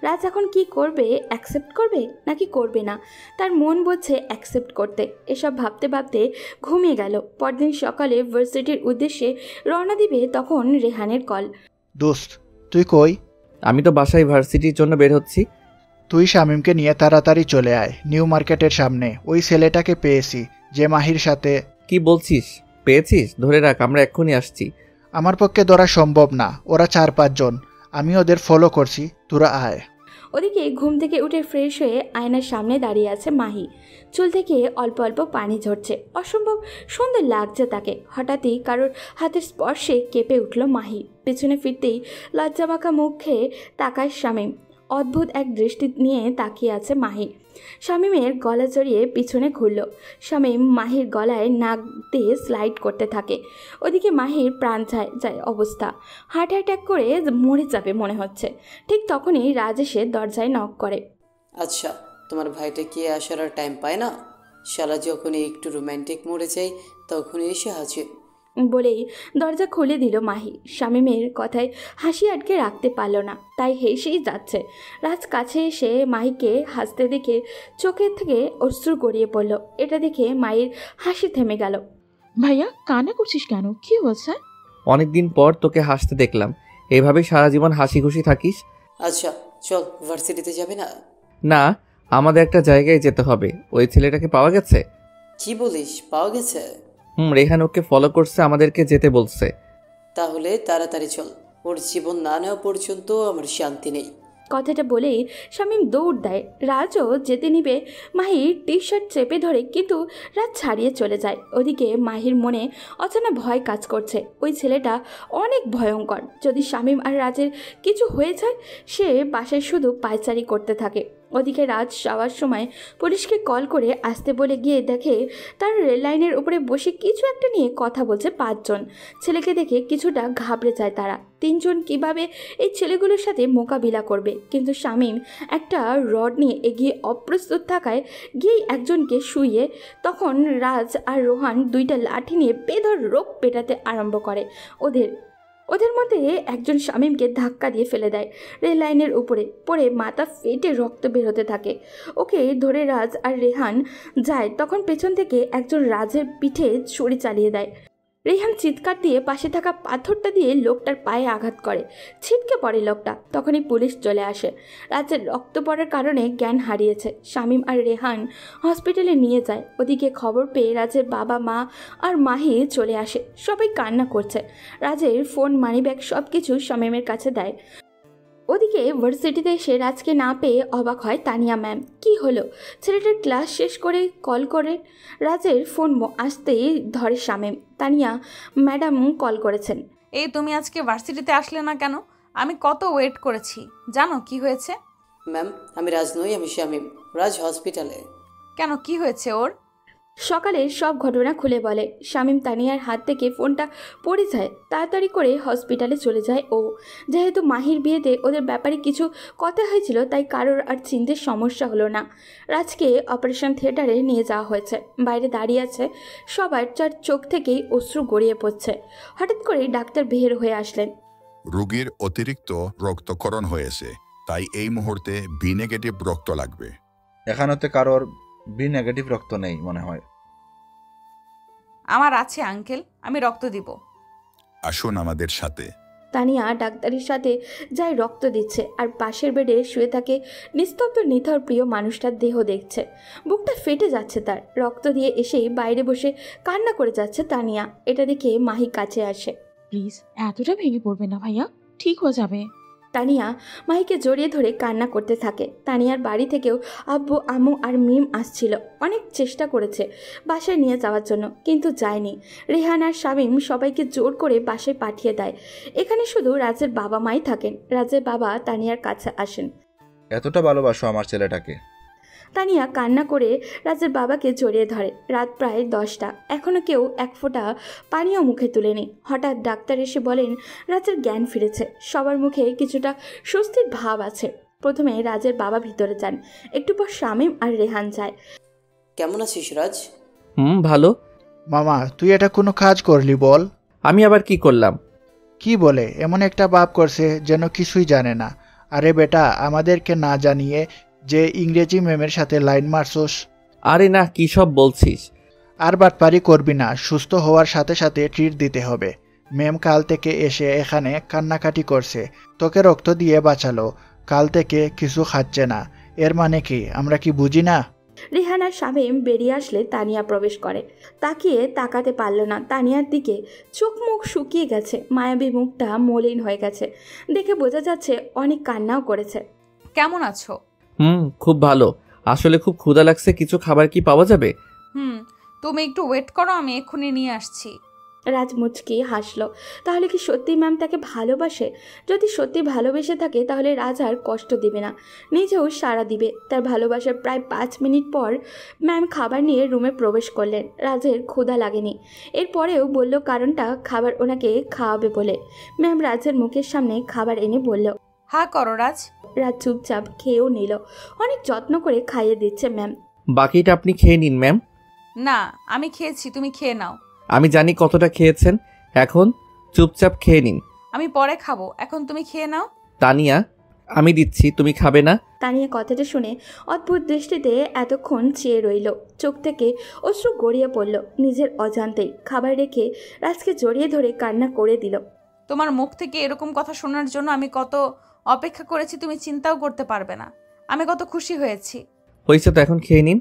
Speaker 2: রাজ এখন কি করবে? অ্যাকসেপ্ট করবে নাকি করবে না? তার মন বলছে অ্যাকসেপ্ট করতে। এসব ভাবতে ভাবতে ঘুমিয়ে গেল। পরদিন সকালে ভার্সিটির উদ্দেশ্যে রওনা দিবে, তখন রেহানের কল।
Speaker 5: দোস্ত, তুই কই?
Speaker 1: আমি তো বাসায় ভার্সিটির জন্য বের হচ্ছি।
Speaker 5: তুই শামীমকে নিয়ে তাড়াতাড়ি চলে আয়, নিউ মার্কেটের সামনে। ওই ছেলেটাকে পেয়েছি যে মাহির সাথে।
Speaker 1: কি বলছিস? পেয়েছিস? ধরে রাখ, আমরা এক্ষুনি আসছি।
Speaker 5: আমার পক্ষে ধরা সম্ভব না, ওরা 4-5 জন। আমি ওদের ফলো করছি, তোরা আয়।
Speaker 2: ওদিকে ঘুম থেকে উঠে ফ্রেশ হয়ে আয়নার সামনে দাঁড়িয়ে আছে মাহি। চুল থেকে অল্প অল্প পানি ঝরছে, অসম্ভব সুন্দর লাগছে তাকে। হঠাৎই কারোর হাতের স্পর্শে কেঁপে উঠল মাহি। পেছনে ফিরতেই লজ্জামাখা মুখে তাকায় শামীম। অদ্ভুত এক দৃষ্টি নিয়ে তাকিয়ে আছে মাহি। শামীমের গলা জড়িয়ে পিছনে ঘুরল। শামীম মাহির গলায় নাক দিয়ে স্লাইড করতে থাকে। ওদিকে মাহির প্রাণ যায় অবস্থা, হার্ট অ্যাটাক করে মরে যাবে মনে হচ্ছে। ঠিক তখনই রাজ এসে দরজায় নক করে।
Speaker 7: আচ্ছা, তোমার ভাইটা কি আসার আর টাইম পায় না? শালা যখনই একটু রোম্যান্টিক মোড়ে যাই তখনই এসে হাজির।
Speaker 2: বলেই দরজা খুলে দিল মাহি। শামীমের কথায় হাসি আটকে রাখতে পারল না, তাই হেসেই যাচ্ছে। রাজ কাছে এসে মাহিকে হাসতে দেখে চোখের থেকে অশ্রু গড়িয়ে পড়ল। এটা দেখে মায়ের হাসি থেমে গেল।
Speaker 8: ভাইয়া, কান্না করছিস কেন? কি হয়েছে?
Speaker 1: অনেকদিন পর তোকে হাসতে দেখলাম। এভাবে সারা জীবন হাসি খুশি থাকিস।
Speaker 7: আচ্ছা চল, ভার্সিটিতে যাবে না?
Speaker 1: না, আমাদের একটা জায়গায় যেতে হবে। ওই ছেলেটাকে পাওয়া গেছে?
Speaker 7: কি বলিস, পাওয়া গেছে?
Speaker 1: রেহান ওকে ফলো করছে, আমাদেরকে যেতে বলছে।
Speaker 7: তাহলে তাড়াতাড়ি চল, ওর জীবন না নেওয়া পর্যন্ত আমার শান্তি নেই।
Speaker 2: কথাটা বলেই শামীম দৌড় দেয়। রাজও যেতে নিবে মাহির টি শার্ট চেপে ধরে, কিন্তু রাজ ছাড়িয়ে চলে যায়। ওদিকে মাহির মনে অচেনা ভয় কাজ করছে। ওই ছেলেটা অনেক ভয়ঙ্কর। যদি শামীম আর রাজের কিছু হয়ে যায়, সে বাসায় শুধু পায়চারি করতে থাকে। ওদিকে রাজ যাওয়ার সময় পুলিশকে কল করে আসতে বলে গিয়ে দেখে তার রেল লাইনের উপরে বসে কিছু একটা নিয়ে কথা বলছে 5 জন। ছেলেকে দেখে কিছুটা ঘাবড়ে যায় তারা। 3 জন কিভাবে এই ছেলেগুলোর সাথে মোকাবিলা করবে, কিন্তু শামীম একটা রড নিয়ে এগিয়ে অপ্রস্তুত থাকায় গিয়েই একজনকে শুইয়ে তখন রাজ আর রোহান 2টা লাঠি নিয়ে বেধড় রোগ পেটাতে আরম্ভ করে। ওদের মধ্যে একজন শামীমকে ধাক্কা দিয়ে ফেলে দেয় রেল লাইনের উপরে, পড়ে মাথা ফেটে রক্ত বেরোতে থাকে। ওকে ধরে রাজ আর রেহান যায়, তখন পেছন থেকে একজন রাজের পিঠে ছুরি চালিয়ে দেয়। রেহান চিৎকার দিয়ে পাশে থাকা পাথরটা দিয়ে লোকটার পায়ে আঘাত করে, ছিটকে পড়ে লোকটা। তখনই পুলিশ চলে আসে। রাজের রক্ত পড়ার কারণে জ্ঞান হারিয়েছে। শামীম আর রেহান হসপিটালে নিয়ে যায়। ওদিকে খবর পেয়ে রাজের বাবা, মা আর মাহি চলে আসে। সবাই কান্না করছে। রাজের ফোন, মানিব্যাগ সব কিছু শামীমের কাছে দেয়। ওদিকে ভার্সিটিতে এসে রাজকে না পেয়ে অবাক হয় তানিয়া ম্যাম। কি হলো? ছেলেটার ক্লাস শেষ করে কল করে রাজের ফোন আসতেই ধরে শামীম। তানিয়া ম্যাডাম কল করেছেন।
Speaker 3: এই তুমি আজকে ভার্সিটিতে আসলে না কেন? আমি কত ওয়েট করেছি। জানো কি হয়েছে?
Speaker 7: ম্যাম, আমি রাজ নই, আমি শামীম। রাজ হসপিটালে।
Speaker 3: কেন, কি হয়েছে ওর?
Speaker 2: সকালে সব ঘটনা খুলে বলে। শামীম তানিয়ার হাত থেকে ফোনটা পড়ে যায়। তাড়াতাড়ি করে হসপিটালে চলে যায় ও। যেহেতু মাহির বিয়েতে ওদের ব্যাপারে কিছু কথা হয়েছিল, তাই কারোর আর চিনতে সমস্যা হলো না। রাজকে অপারেশন থিয়েটারে নিয়ে যাওয়া হয়েছে। বাইরে দাঁড়িয়ে আছে সবার, যার চোখ থেকেই অশ্রু গড়িয়ে পড়ছে। হঠাৎ করে ডাক্তার বের হয়ে আসলেন।
Speaker 14: রোগীর অতিরিক্ত রক্তক্ষরণ হয়েছে, তাই এই মুহূর্তে বি নেগেটিভ রক্ত লাগবে।
Speaker 10: এখানেতে কারোর বি নেগেটিভ রক্ত নেই মনে হয়।
Speaker 3: আমার আছে আঙ্কেল, আমি রক্ত দিব।
Speaker 14: আসুন আমাদের সাথে।
Speaker 2: তানিয়া ডাক্তারের সাথে যায় রক্ত দিচ্ছে, আর পাশের বেডে শুয়ে থাকে নিস্তব্ধ নিথর প্রিয় মানুষটার দেহ দেখছে। বুকটা ফেটে যাচ্ছে তার। রক্ত দিয়ে এসেই বাইরে বসে কান্না করে যাচ্ছে তানিয়া। এটা দেখে মাহি কাছে আসে।
Speaker 8: প্লিজ এতটা ভেঙে পড়বে না ভাইয়া, ঠিক হয়ে যাবে।
Speaker 2: তানিয়া মাহিকে জড়িয়ে ধরে কান্না করতে থাকে। তানিয়ার বাড়ি থেকেও আব্বু, আম্মু আর মিম আসছিল। অনেক চেষ্টা করেছে বাসায় নিয়ে যাওয়ার জন্য, কিন্তু যায়নি। রেহান আর শামীম সবাইকে জোর করে বাসায় পাঠিয়ে দেয়। এখানে শুধু রাজের বাবা মাই থাকেন। রাজের বাবা তানিয়ার কাছে আসেন।
Speaker 10: এতটা ভালোবাসো আমার ছেলেটাকে?
Speaker 2: তানিয়া কান্না করে রাজের বাবাকে জড়িয়ে ধরে। রাত প্রায় 10টা, এখনও কেউ এক ফোঁটা পানিও মুখে তুলেনি। হঠাৎ ডাক্তার এসে বলেন রাজের জ্ঞান ফিরেছে। সবার মুখে কিছুটা স্বস্তির ভাব আছে। প্রথমে রাজের বাবা ভিতরে যান, একটু পর শামীম আর রেহান যায়।
Speaker 7: কেমন আছিস রাজ?
Speaker 1: ভালো।
Speaker 5: মামা, তুই এটা কোনো কাজ করলি বল?
Speaker 1: আমি আবার কি করলাম?
Speaker 5: কি বলে এমন একটা ভাব করছে যেন কিছুই জানে না। আরে বেটা, আমাদেরকে না জানিয়ে যে ইংরেজি ম্যামের সাথে লাইন মারছস।
Speaker 1: আরে না, কি সব বলছিস?
Speaker 5: আর বাটপারি করবি না। সুস্থ হওয়ার সাথে সাথে ট্রিট দিতে হবে। ম্যাম কাল থেকে এসে এখানে কান্নাকাটি করছে, তোকে রক্ত দিয়ে বাঁচালো, কাল থেকে কিছু খাচ্ছে না। এর মানে কি আমরা কি বুঝি না?
Speaker 2: রেহান আর শামীম বেরিয়ে আসলে তানিয়া প্রবেশ করে। তাকিয়ে তাকাতে পারল না তানিয়ার দিকে। চোখ মুখ শুকিয়ে গেছে, মায়াবী মুখটা মলিন হয়ে গেছে। দেখে বোঝা যাচ্ছে অনেক কান্নাও করেছে।
Speaker 3: কেমন আছো?
Speaker 1: খুব ভালো। আসলে খুব ক্ষুধা লাগছে, কিছু খাবার কি পাওয়া যাবে?
Speaker 3: তুমি একটু ওয়েট করো, আমি এক্ষুনি নিয়ে আসছি।
Speaker 2: রাজ মুচকি হাসলো। তাহলে কি সত্যি ম্যাম তাকে ভালোবাসে? যদি সত্যি ভালোবেসে থাকে তাহলে রাজ আর কষ্ট দিবে না, নিজেও সাড়া দিবে। তার ভালোবাসার প্রায় 5 মিনিট পর ম্যাম খাবার নিয়ে রুমে প্রবেশ করলেন। রাজের ক্ষুধা লাগেনি, এরপরেও বলল কারণটা খাবার ওনাকে খাওয়াবে বলে। ম্যাম রাজের মুখের সামনে খাবার এনে বলল,
Speaker 3: হ্যাঁ করো রাজ।
Speaker 2: রাজ চুপচাপ খেয়েও নিল। অনেক যত্ন করে খাইয়ে দিচ্ছে ম্যাম।
Speaker 1: বাকিটা আপনি খেয়ে নিন ম্যাম।
Speaker 3: না, আমি খেয়েছি, তুমি খেয়ে নাও।
Speaker 1: আমি জানি কতটা খেয়েছেন, এখন চুপচাপ খেয়ে নিন।
Speaker 3: আমি পরে খাবো, এখন তুমি খেয়ে নাও।
Speaker 1: তানিয়া, আমি দিচ্ছি, তুমি খাবে না?
Speaker 2: তানিয়া কথাটা শুনে অদ্ভুত দৃষ্টিতে এতক্ষণ চেয়ে রইল। চোখ থেকে অশ্রু গড়িয়ে পড়ল নিজের অজান্তেই। খাবার রেখে রাজকে জড়িয়ে ধরে কান্না করে দিল।
Speaker 3: তোমার মুখ থেকে এরকম কথা শোনার জন্য আমি কত অপেক্ষা করেছি তুমি চিন্তাও করতে পারবে না। আমি কত খুশি হয়েছি।
Speaker 1: হয়েছে তো, এখন খেয়ে নিন।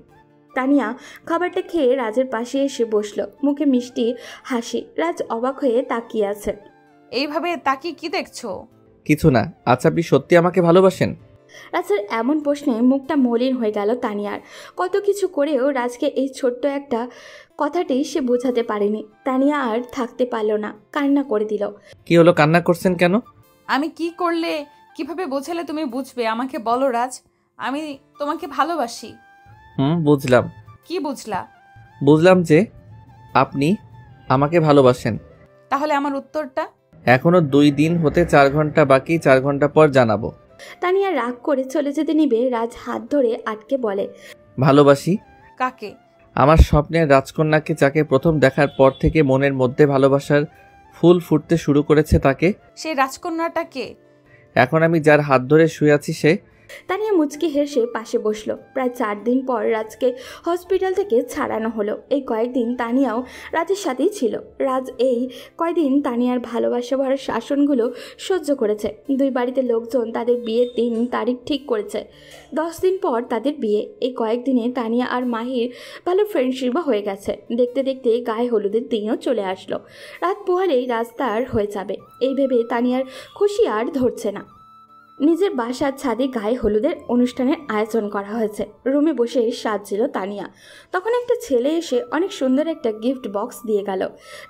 Speaker 2: তানিয়া খাবারটা খেয়ে রাজের পাশে এসে বসল, মুখে মিষ্টি হাসি। রাজ অবাক হয়ে তাকিয়ে আছে।
Speaker 3: এইভাবে তাকিয়ে কি দেখছো?
Speaker 1: কিছু না। আচ্ছা, আপনি সত্যি আমাকে ভালোবাসেন?
Speaker 2: রাজের এমন প্রশ্নে মুখটা মলিন হয়ে গেল তানিয়ার। কত কিছু করেও রাজকে এই ছোট্ট একটা কথাটি সে বোঝাতে পারেনি। তানিয়া আর থাকতে পারল না, কান্না করে দিল।
Speaker 1: কি হলো, কান্না করছেন কেন?
Speaker 3: আমি কি করলে, কিভাবে বোঝালে তুমি বুঝবে? আমাকে বলো রাজ, আমি তোমাকে ভালোবাসি।
Speaker 1: বুঝলাম।
Speaker 3: কি বুঝলা?
Speaker 1: বুঝলাম যে আপনি আমাকে ভালোবাসেন।
Speaker 3: তাহলে আমার উত্তরটা?
Speaker 1: এখনো 2 দিন হতে 4 ঘন্টা বাকি, 4 ঘন্টা পর জানাবো।
Speaker 2: তানিয়া রাগ করে চলে যেতে নিবে, রাজ হাত ধরে আটকে বলে,
Speaker 1: ভালোবাসি।
Speaker 3: কাকে?
Speaker 1: আমার স্বপ্নের রাজকন্যাকে, যাকে প্রথম দেখার পর থেকে মনের মধ্যে ভালোবাসার ফুল ফুটতে শুরু করেছে তাকে।
Speaker 3: সেই রাজকন্যাটা কে?
Speaker 1: এখন আমি যার হাত ধরে শুয়ে আছি সে।
Speaker 2: তানিয়া মুচকি হেসে পাশে বসলো। প্রায় 4 দিন পর রাজকে হসপিটাল থেকে ছাড়ানো হলো। এই কয়েকদিন তানিয়াও রাজের সাথেই ছিল। রাজ এই কয়দিন তানিয়ার ভালোবাসা ভরা শাসনগুলো সহ্য করেছে। 2 বাড়িতে লোকজন তাদের বিয়ের দিন তারিখ ঠিক করেছে। 10 দিন পর তাদের বিয়ে। এই কয়েকদিনে তানিয়া আর মাহির ভালো ফ্রেন্ডশিপও হয়ে গেছে। দেখতে দেখতে গায়ে হলুদের দিনও চলে আসলো। রাত পোহালেই রাজ তার হয়ে যাবে, এই ভেবে তানিয়ার খুশি আর ধরছে না। নিজের বাসার ছাদে গায়ে হলুদের অনুষ্ঠানের আয়োজন করা হয়েছে। রুমে বসে সাজছিল তানিয়া। তখন একটা ছেলে এসে অনেক সুন্দর একটা গিফট বক্স দিয়ে গেল।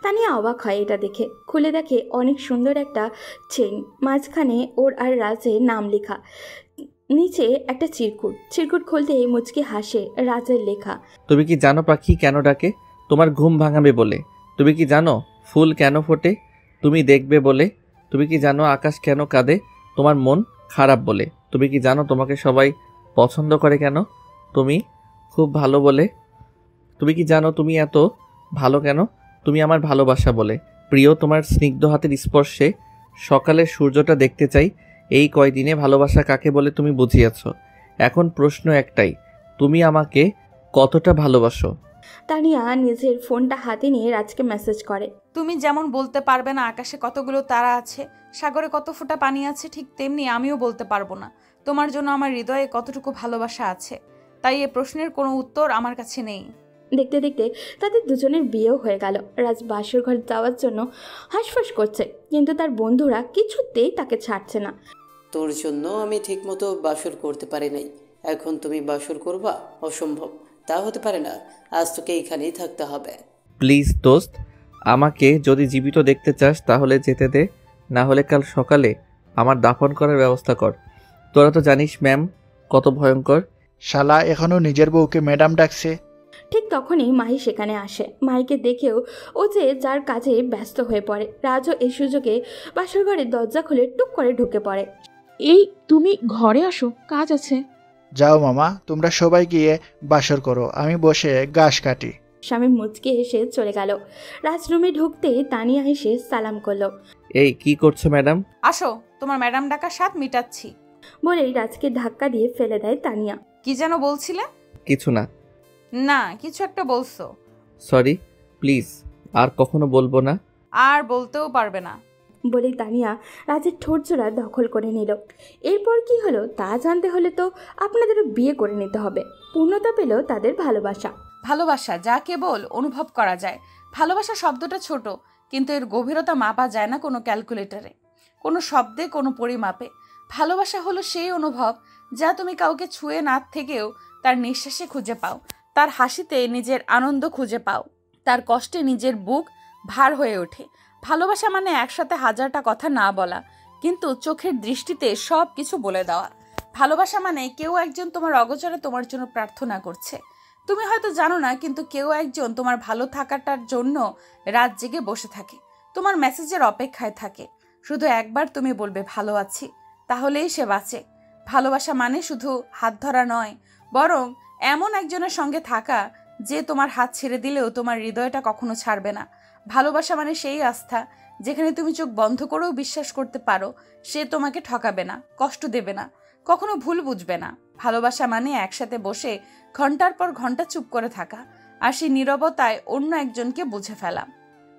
Speaker 2: তানিয়া অবাক হয় এটা দেখে। খুলে দেখে অনেক সুন্দর একটা চেইন, মাঝখানে ওর আর রাজের নাম লেখা, নিচে একটা চিরকুট খুলতে মুচকি হাসে, রাজের লেখা।
Speaker 1: তুমি কি জানো পাখি কেন ডাকে? তোমার ঘুম ভাঙাবে বলে। তুমি কি জানো ফুল কেন ফোটে? তুমি দেখবে বলে। তুমি কি জানো আকাশ কেন কাঁদে? তোমার মন খারাপ বলে। তুমি কি জানো তোমাকে সবাই পছন্দ করে কেন? তুমি খুব ভালো বলে। তুমি কি জানো তুমি এত ভালো কেন? তুমি আমার ভালোবাসা বলে। প্রিয়, তোমার স্নিগ্ধ হাতের স্পর্শে সকালের সূর্যটা দেখতে চাই। এই কয়দিনে ভালোবাসা কাকে বলে তুমি বুঝিয়েছ। এখন প্রশ্ন একটাই, তুমি আমাকে কতটা ভালোবাসো?
Speaker 2: তানিয়া নিজের ফোনটা হাতে নিয়ে রাজকে মেসেজ করে।
Speaker 3: তুমি যেমন বলতে পারবে না আকাশে কতগুলো তারা আছে, সাগরে কত ফোঁটা পানি আছে, ঠিক তেমনি আমিও বলতে পারবো না তোমার জন্য আমার হৃদয়ে কতটুকু ভালোবাসা আছে। তাই এ প্রশ্নের কোনো উত্তর আমার কাছে নেই।
Speaker 2: দেখতে দেখতে তাদের দুজনের বিয়েও হয়ে গেল। রাজ বাসর ঘর যাওয়ার জন্য হাঁসফাঁস করছে, কিন্তু তার বন্ধুরা কিছুতেই তাকে ছাড়ছে না।
Speaker 7: তোর জন্য আমি ঠিকমতো বাসর করতে পারি নাই, এখন তুমি বাসর করবা? অসম্ভব, তা হতে পারে না। আজ তোকে এখানেই থাকতে হবে।
Speaker 1: প্লিজ দোস্ত, আমাকে যদি জীবিত দেখতে চাস তাহলে যেতে দে, না হলে কাল সকালে আমার দাফন করার ব্যবস্থা কর। তোরা তো জানিস ম্যাম কত ভয়ঙ্কর।
Speaker 5: শালা এখনো নিজের বউকে ম্যাডাম ডাকছে।
Speaker 2: ঠিক তখনই মাহি সেখানে আসে। মাহিকে দেখেও ও যে যার কাজে ব্যস্ত হয়ে পড়ে। রাজও এই সুযোগে বাসর ঘরের দরজা খুলে টুক করে ঢুকে পড়ে।
Speaker 8: এই তুমি ঘরে আসো, কাজ আছে।
Speaker 5: যাও মামা, তোমরা সবাই গিয়ে বাসর করো, আমি বসে ঘাস কাটি।
Speaker 2: স্বামী মুচকে এসে চলে গেল। রাজ রুমে ঢুকতে তানিয়া এসে সালাম করলো।
Speaker 1: এই কি করছো ম্যাডাম?
Speaker 3: আসো, তোমার ম্যাডাম ডাকার স্বাদ মিটাচ্ছি।
Speaker 2: বলেই রাজকে ধাক্কা দিয়ে ফেলে দেয় তানিয়া।
Speaker 3: কি যেন বলছিলে?
Speaker 1: কিছু না।
Speaker 3: না, কিছু একটা বলছো।
Speaker 1: সরি, প্লিজ আর কখনো বলবো না।
Speaker 3: আর বলতেও পারবে না।
Speaker 2: বলেই তানিয়া রাজের ঠোঁটজোড়া দখল করে নিল। এরপর কি হলো তা জানতে হলে তো আপনাদেরও বিয়ে করে নিতে হবে। পূর্ণতা পেল তাদের ভালোবাসা।
Speaker 3: ভালোবাসা যা কেবল অনুভব করা যায়। ভালোবাসা শব্দটা ছোট, কিন্তু এর গভীরতা মাপা যায় না কোনো ক্যালকুলেটরে, কোনো শব্দে, কোনো পরিমাপে। ভালোবাসা হলো সেই অনুভব যা তুমি কাউকে ছুঁয়ে না থেকেও তার নিঃশ্বাসে খুঁজে পাও, তার হাসিতে নিজের আনন্দ খুঁজে পাও, তার কষ্টে নিজের বুক ভার হয়ে ওঠে। ভালোবাসা মানে একসাথে হাজারটা কথা না বলা, কিন্তু চোখের দৃষ্টিতে সব কিছু বলে দেওয়া। ভালোবাসা মানে কেউ একজন তোমার অগোচরে তোমার জন্য প্রার্থনা করছে। তুমি হয়তো জানো না, কিন্তু কেউ একজন তোমার ভালো থাকাটার জন্য রাত জেগে বসে থাকে, তোমার মেসেজের অপেক্ষায় থাকে। শুধু একবার তুমি বলবে ভালো আছি, তাহলেই সে বাঁচে। ভালোবাসা মানে শুধু হাত ধরা নয়, বরং এমন একজনের সঙ্গে থাকা যে তোমার হাত ছেড়ে দিলেও তোমার হৃদয়টা কখনো ছাড়বে না। ভালোবাসা মানে সেই আস্থা যেখানে তুমি চোখ বন্ধ করেও বিশ্বাস করতে পারো সে তোমাকে ঠকাবে না, কষ্ট দেবে না, কখনো ভুল বুঝবে না। ভালোবাসা মানে একসাথে বসে ঘন্টার পর ঘন্টা চুপ করে থাকা, আর সেই নীরবতায় অন্য একজনকে বুঝে ফেলা।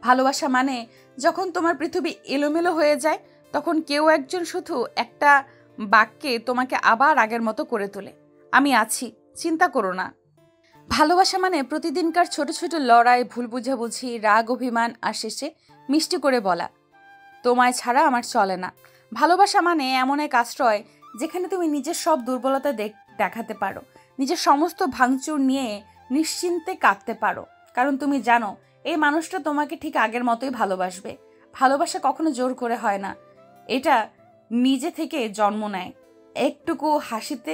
Speaker 3: ভালোবাসা মানে যখন তোমার পৃথিবী এলোমেলো হয়ে যায়, তখন কেউ একজন শুধু একটা বাক্যে তোমাকে আবার আগের মতো করে তোলে, আমি আছি, চিন্তা করো না। ভালোবাসা মানে প্রতিদিনকার ছোট ছোট লড়াই, ভুল বুঝাবুঝি, রাগ, অভিমান, আর শেষে মিষ্টি করে বলা তোমায় ছাড়া আমার চলে না। ভালোবাসা মানে এমন এক আশ্রয় যেখানে তুমি নিজের সব দুর্বলতা দেখাতে পারো, নিজের সমস্ত ভাঙচুর নিয়ে নিশ্চিন্তে কাঁদতে পারো, কারণ তুমি জানো এই মানুষটা তোমাকে ঠিক আগের মতোই ভালোবাসবে। ভালোবাসা কখনো জোর করে হয় না, এটা নিজে থেকে জন্ম নেয়, একটুকু হাসিতে,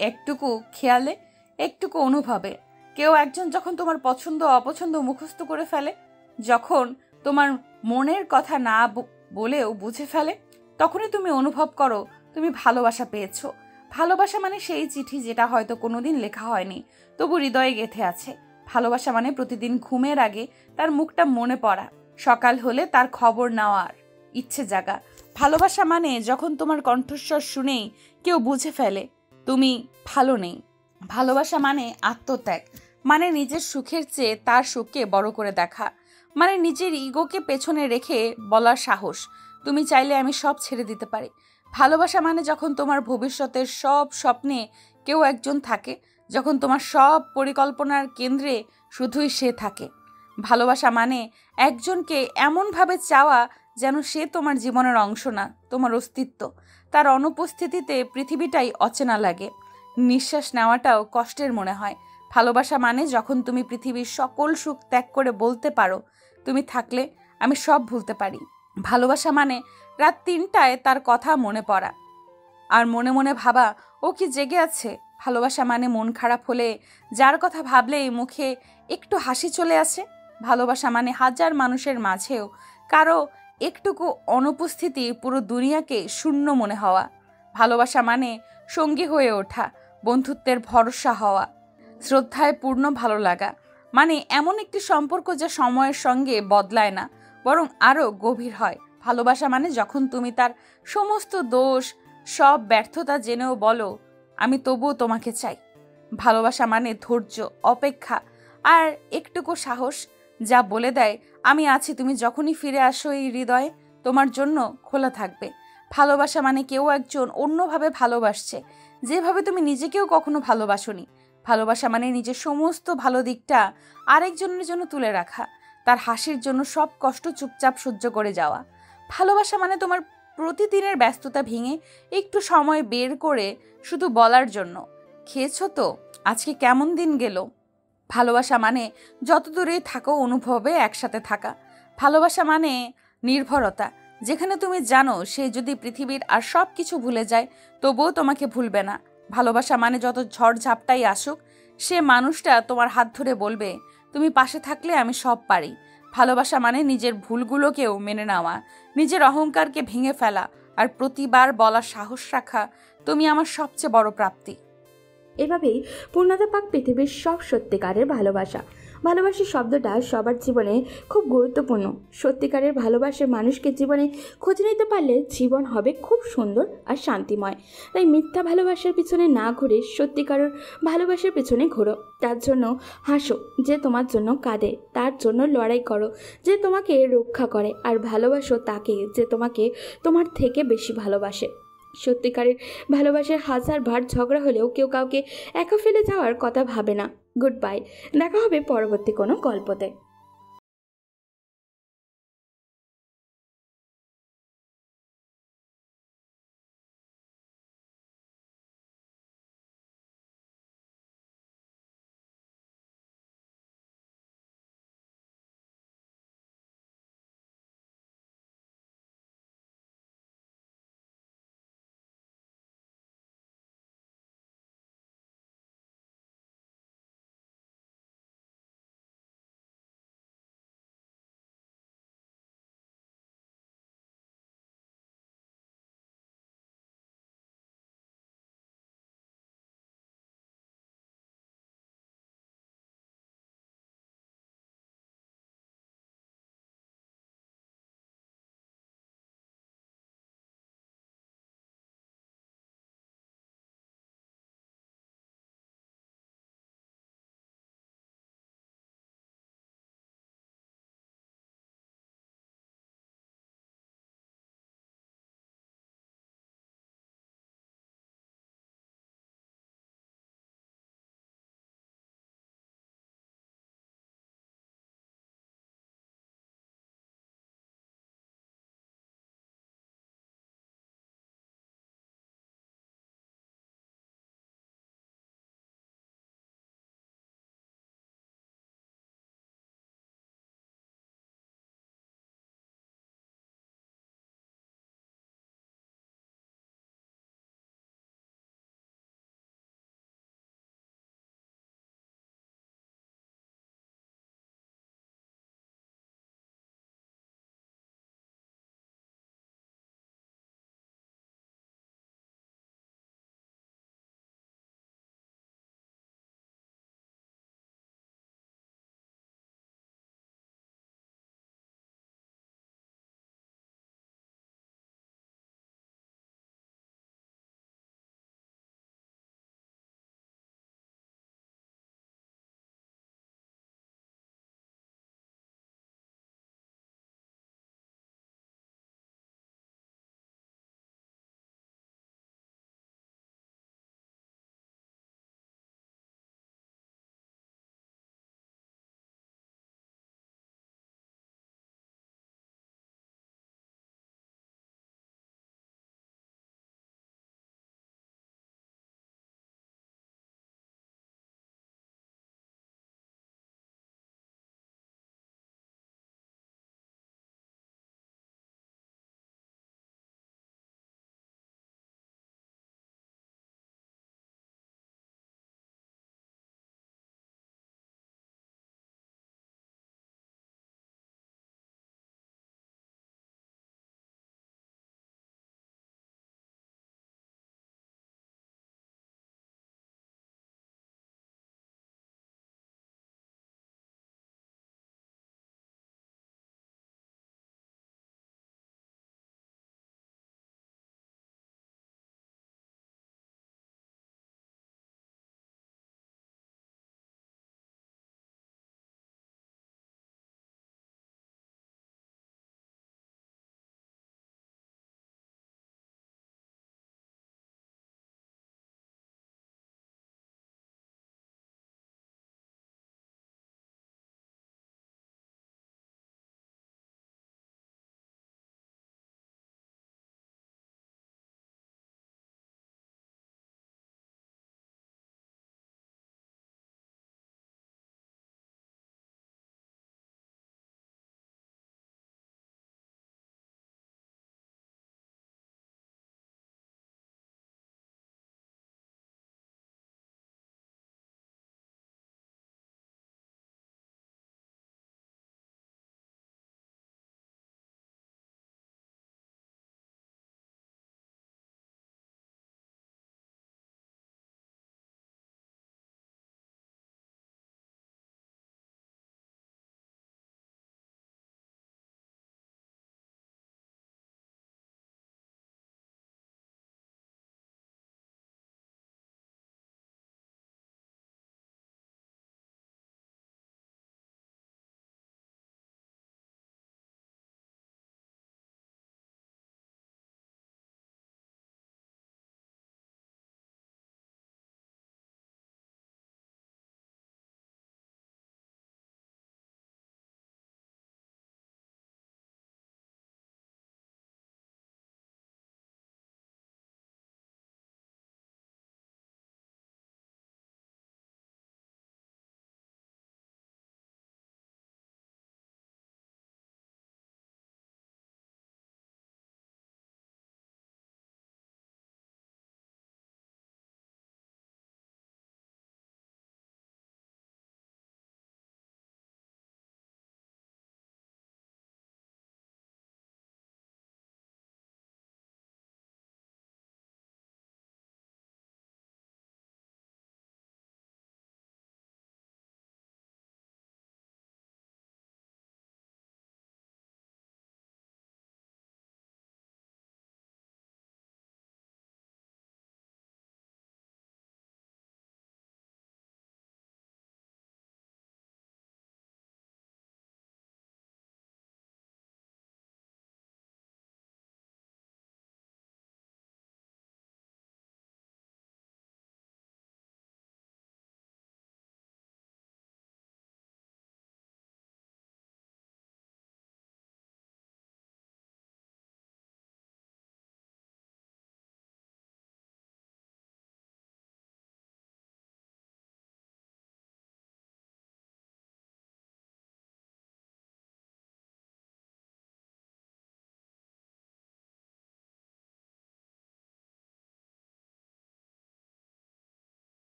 Speaker 3: একটুকু খেয়ালে, একটুকু অনুভবে। কেউ একজন যখন তোমার পছন্দ অপছন্দ মুখস্থ করে ফেলে, যখন তোমার মনের কথা না বলেও বুঝে ফেলে, তখনই তুমি অনুভব করো তুমি ভালোবাসা পেয়েছো। ভালোবাসা মানে সেই চিঠি যেটা হয়তো কোনোদিন লেখা হয়নি, তবু হৃদয়ে গেঁথে আছে। ভালোবাসা মানে প্রতিদিন ঘুমের আগে তার মুখটা মনে পড়া, সকাল হলে তার খবর নেওয়ার ইচ্ছে জাগা। ভালোবাসা মানে যখন তোমার কণ্ঠস্বর শুনেই কেউ বুঝে ফেলে তুমি ভালো নেই। ভালোবাসা মানে আত্মত্যাগ, মানে নিজের সুখের চেয়ে তার সুখকে বড় করে দেখা, মানে নিজের ইগোকে পেছনে রেখে বলার সাহস, তুমি চাইলে আমি সব ছেড়ে দিতে পারি। ভালোবাসা মানে যখন তোমার ভবিষ্যতের সব স্বপ্নে কেউ একজন থাকে, যখন তোমার সব পরিকল্পনার কেন্দ্রে শুধুই সে থাকে। ভালোবাসা মানে একজনকে এমনভাবে চাওয়া যেন সে তোমার জীবনের অংশ না, তোমার অস্তিত্ব। তার অনুপস্থিতিতে পৃথিবীটাই অচেনা লাগে, নিঃশ্বাস নেওয়াটাও কষ্টের মনে হয়। ভালোবাসা মানে যখন তুমি পৃথিবীর সকল সুখ ত্যাগ করে বলতে পারো তুমি থাকলে আমি সব ভুলতে পারি। ভালোবাসা মানে রাত 3টায় তার কথা মনে পড়া আর মনে মনে ভাবা ও কি জেগে আছে। ভালোবাসা মানে মন খারাপ হলে যার কথা ভাবলেই মুখে একটু হাসি চলে আসে। ভালোবাসা মানে হাজার মানুষের মাঝেও কারো একটুকু অনুপস্থিতি পুরো দুনিয়াকে শূন্য মনে হওয়া। ভালোবাসা মানে সঙ্গী হয়ে ওঠা, বন্ধুত্বের ভরসা হওয়া, শ্রদ্ধায় পূর্ণ ভালো লাগা, মানে এমন একটি সম্পর্ক যা সময়ের সঙ্গে বদলায় না, বরং আরও গভীর হয়। ভালোবাসা মানে যখন তুমি তার সমস্ত দোষ, সব ব্যর্থতা জেনেও বলো আমি তবুও তোমাকে চাই। ভালোবাসা মানে ধৈর্য, অপেক্ষা আর একটুকু সাহস, যা বলে দেয় আমি আছি, তুমি যখনই ফিরে আসো এই হৃদয়ে তোমার জন্য খোলা থাকবে। ভালোবাসা মানে কেউ একজন অন্যভাবে ভালোবাসছে, যেভাবে তুমি নিজেকেও কখনো ভালোবাসোনি। ভালোবাসা মানে নিজের সমস্ত ভালো দিকটা আরেকজনের জন্য তুলে রাখা, তার হাসির জন্য সব কষ্ট চুপচাপ সহ্য করে যাওয়া। ভালোবাসা মানে তোমার প্রতিদিনের ব্যস্ততা ভেঙে একটু সময় বের করে শুধু বলার জন্য খেয়েছো তো, আজকে কেমন দিন গেল। ভালোবাসা মানে যত দূরেই থাকো অনুভবে একসাথে থাকা। ভালোবাসা মানে নির্ভরতা, যেখানে তুমি জানো সে যদি পৃথিবীর আর সব কিছু ভুলে যায় তবুও তোমাকে ভুলবে না। ভালোবাসা মানে যত ঝড় ঝাপটাই আসুক সে মানুষটা তোমার হাত ধরে বলবে তুমি পাশে থাকলে আমি সব পারি। ভালোবাসা মানে নিজের ভুলগুলোকেও মেনে নেওয়া, নিজের অহংকারকে ভেঙে ফেলা আর প্রতিবার বলার সাহস রাখা তুমি আমার সবচেয়ে বড় প্রাপ্তি।
Speaker 2: এভাবেই পূর্ণতা পাক পৃথিবীর সব সত্যিকারের ভালোবাসা। ভালোবাসা শব্দটা সবার জীবনে খুব গুরুত্বপূর্ণ। সত্যিকারের ভালোবাসার মানুষকে জীবনে খুঁজে নিতে পারলে জীবন হবে খুব সুন্দর আর শান্তিময়। তাই মিথ্যা ভালোবাসার পিছনে না ঘুরে সত্যিকারের ভালোবাসার পিছনে ঘোরো। তার জন্য হাসো যে তোমার জন্য কাঁদে, তার জন্য লড়াই করো যে তোমাকে রক্ষা করে, আর ভালোবাসো তাকে যে তোমাকে তোমার থেকে বেশি ভালোবাসে। সত্যিকারের ভালোবাসার হাজার বার ঝগড়া হলেও কেউ কাউকে একা ফেলে যাওয়ার কথা ভাবে না। গুড বাই, দেখা হবে পরবর্তী কোনো গল্পতে।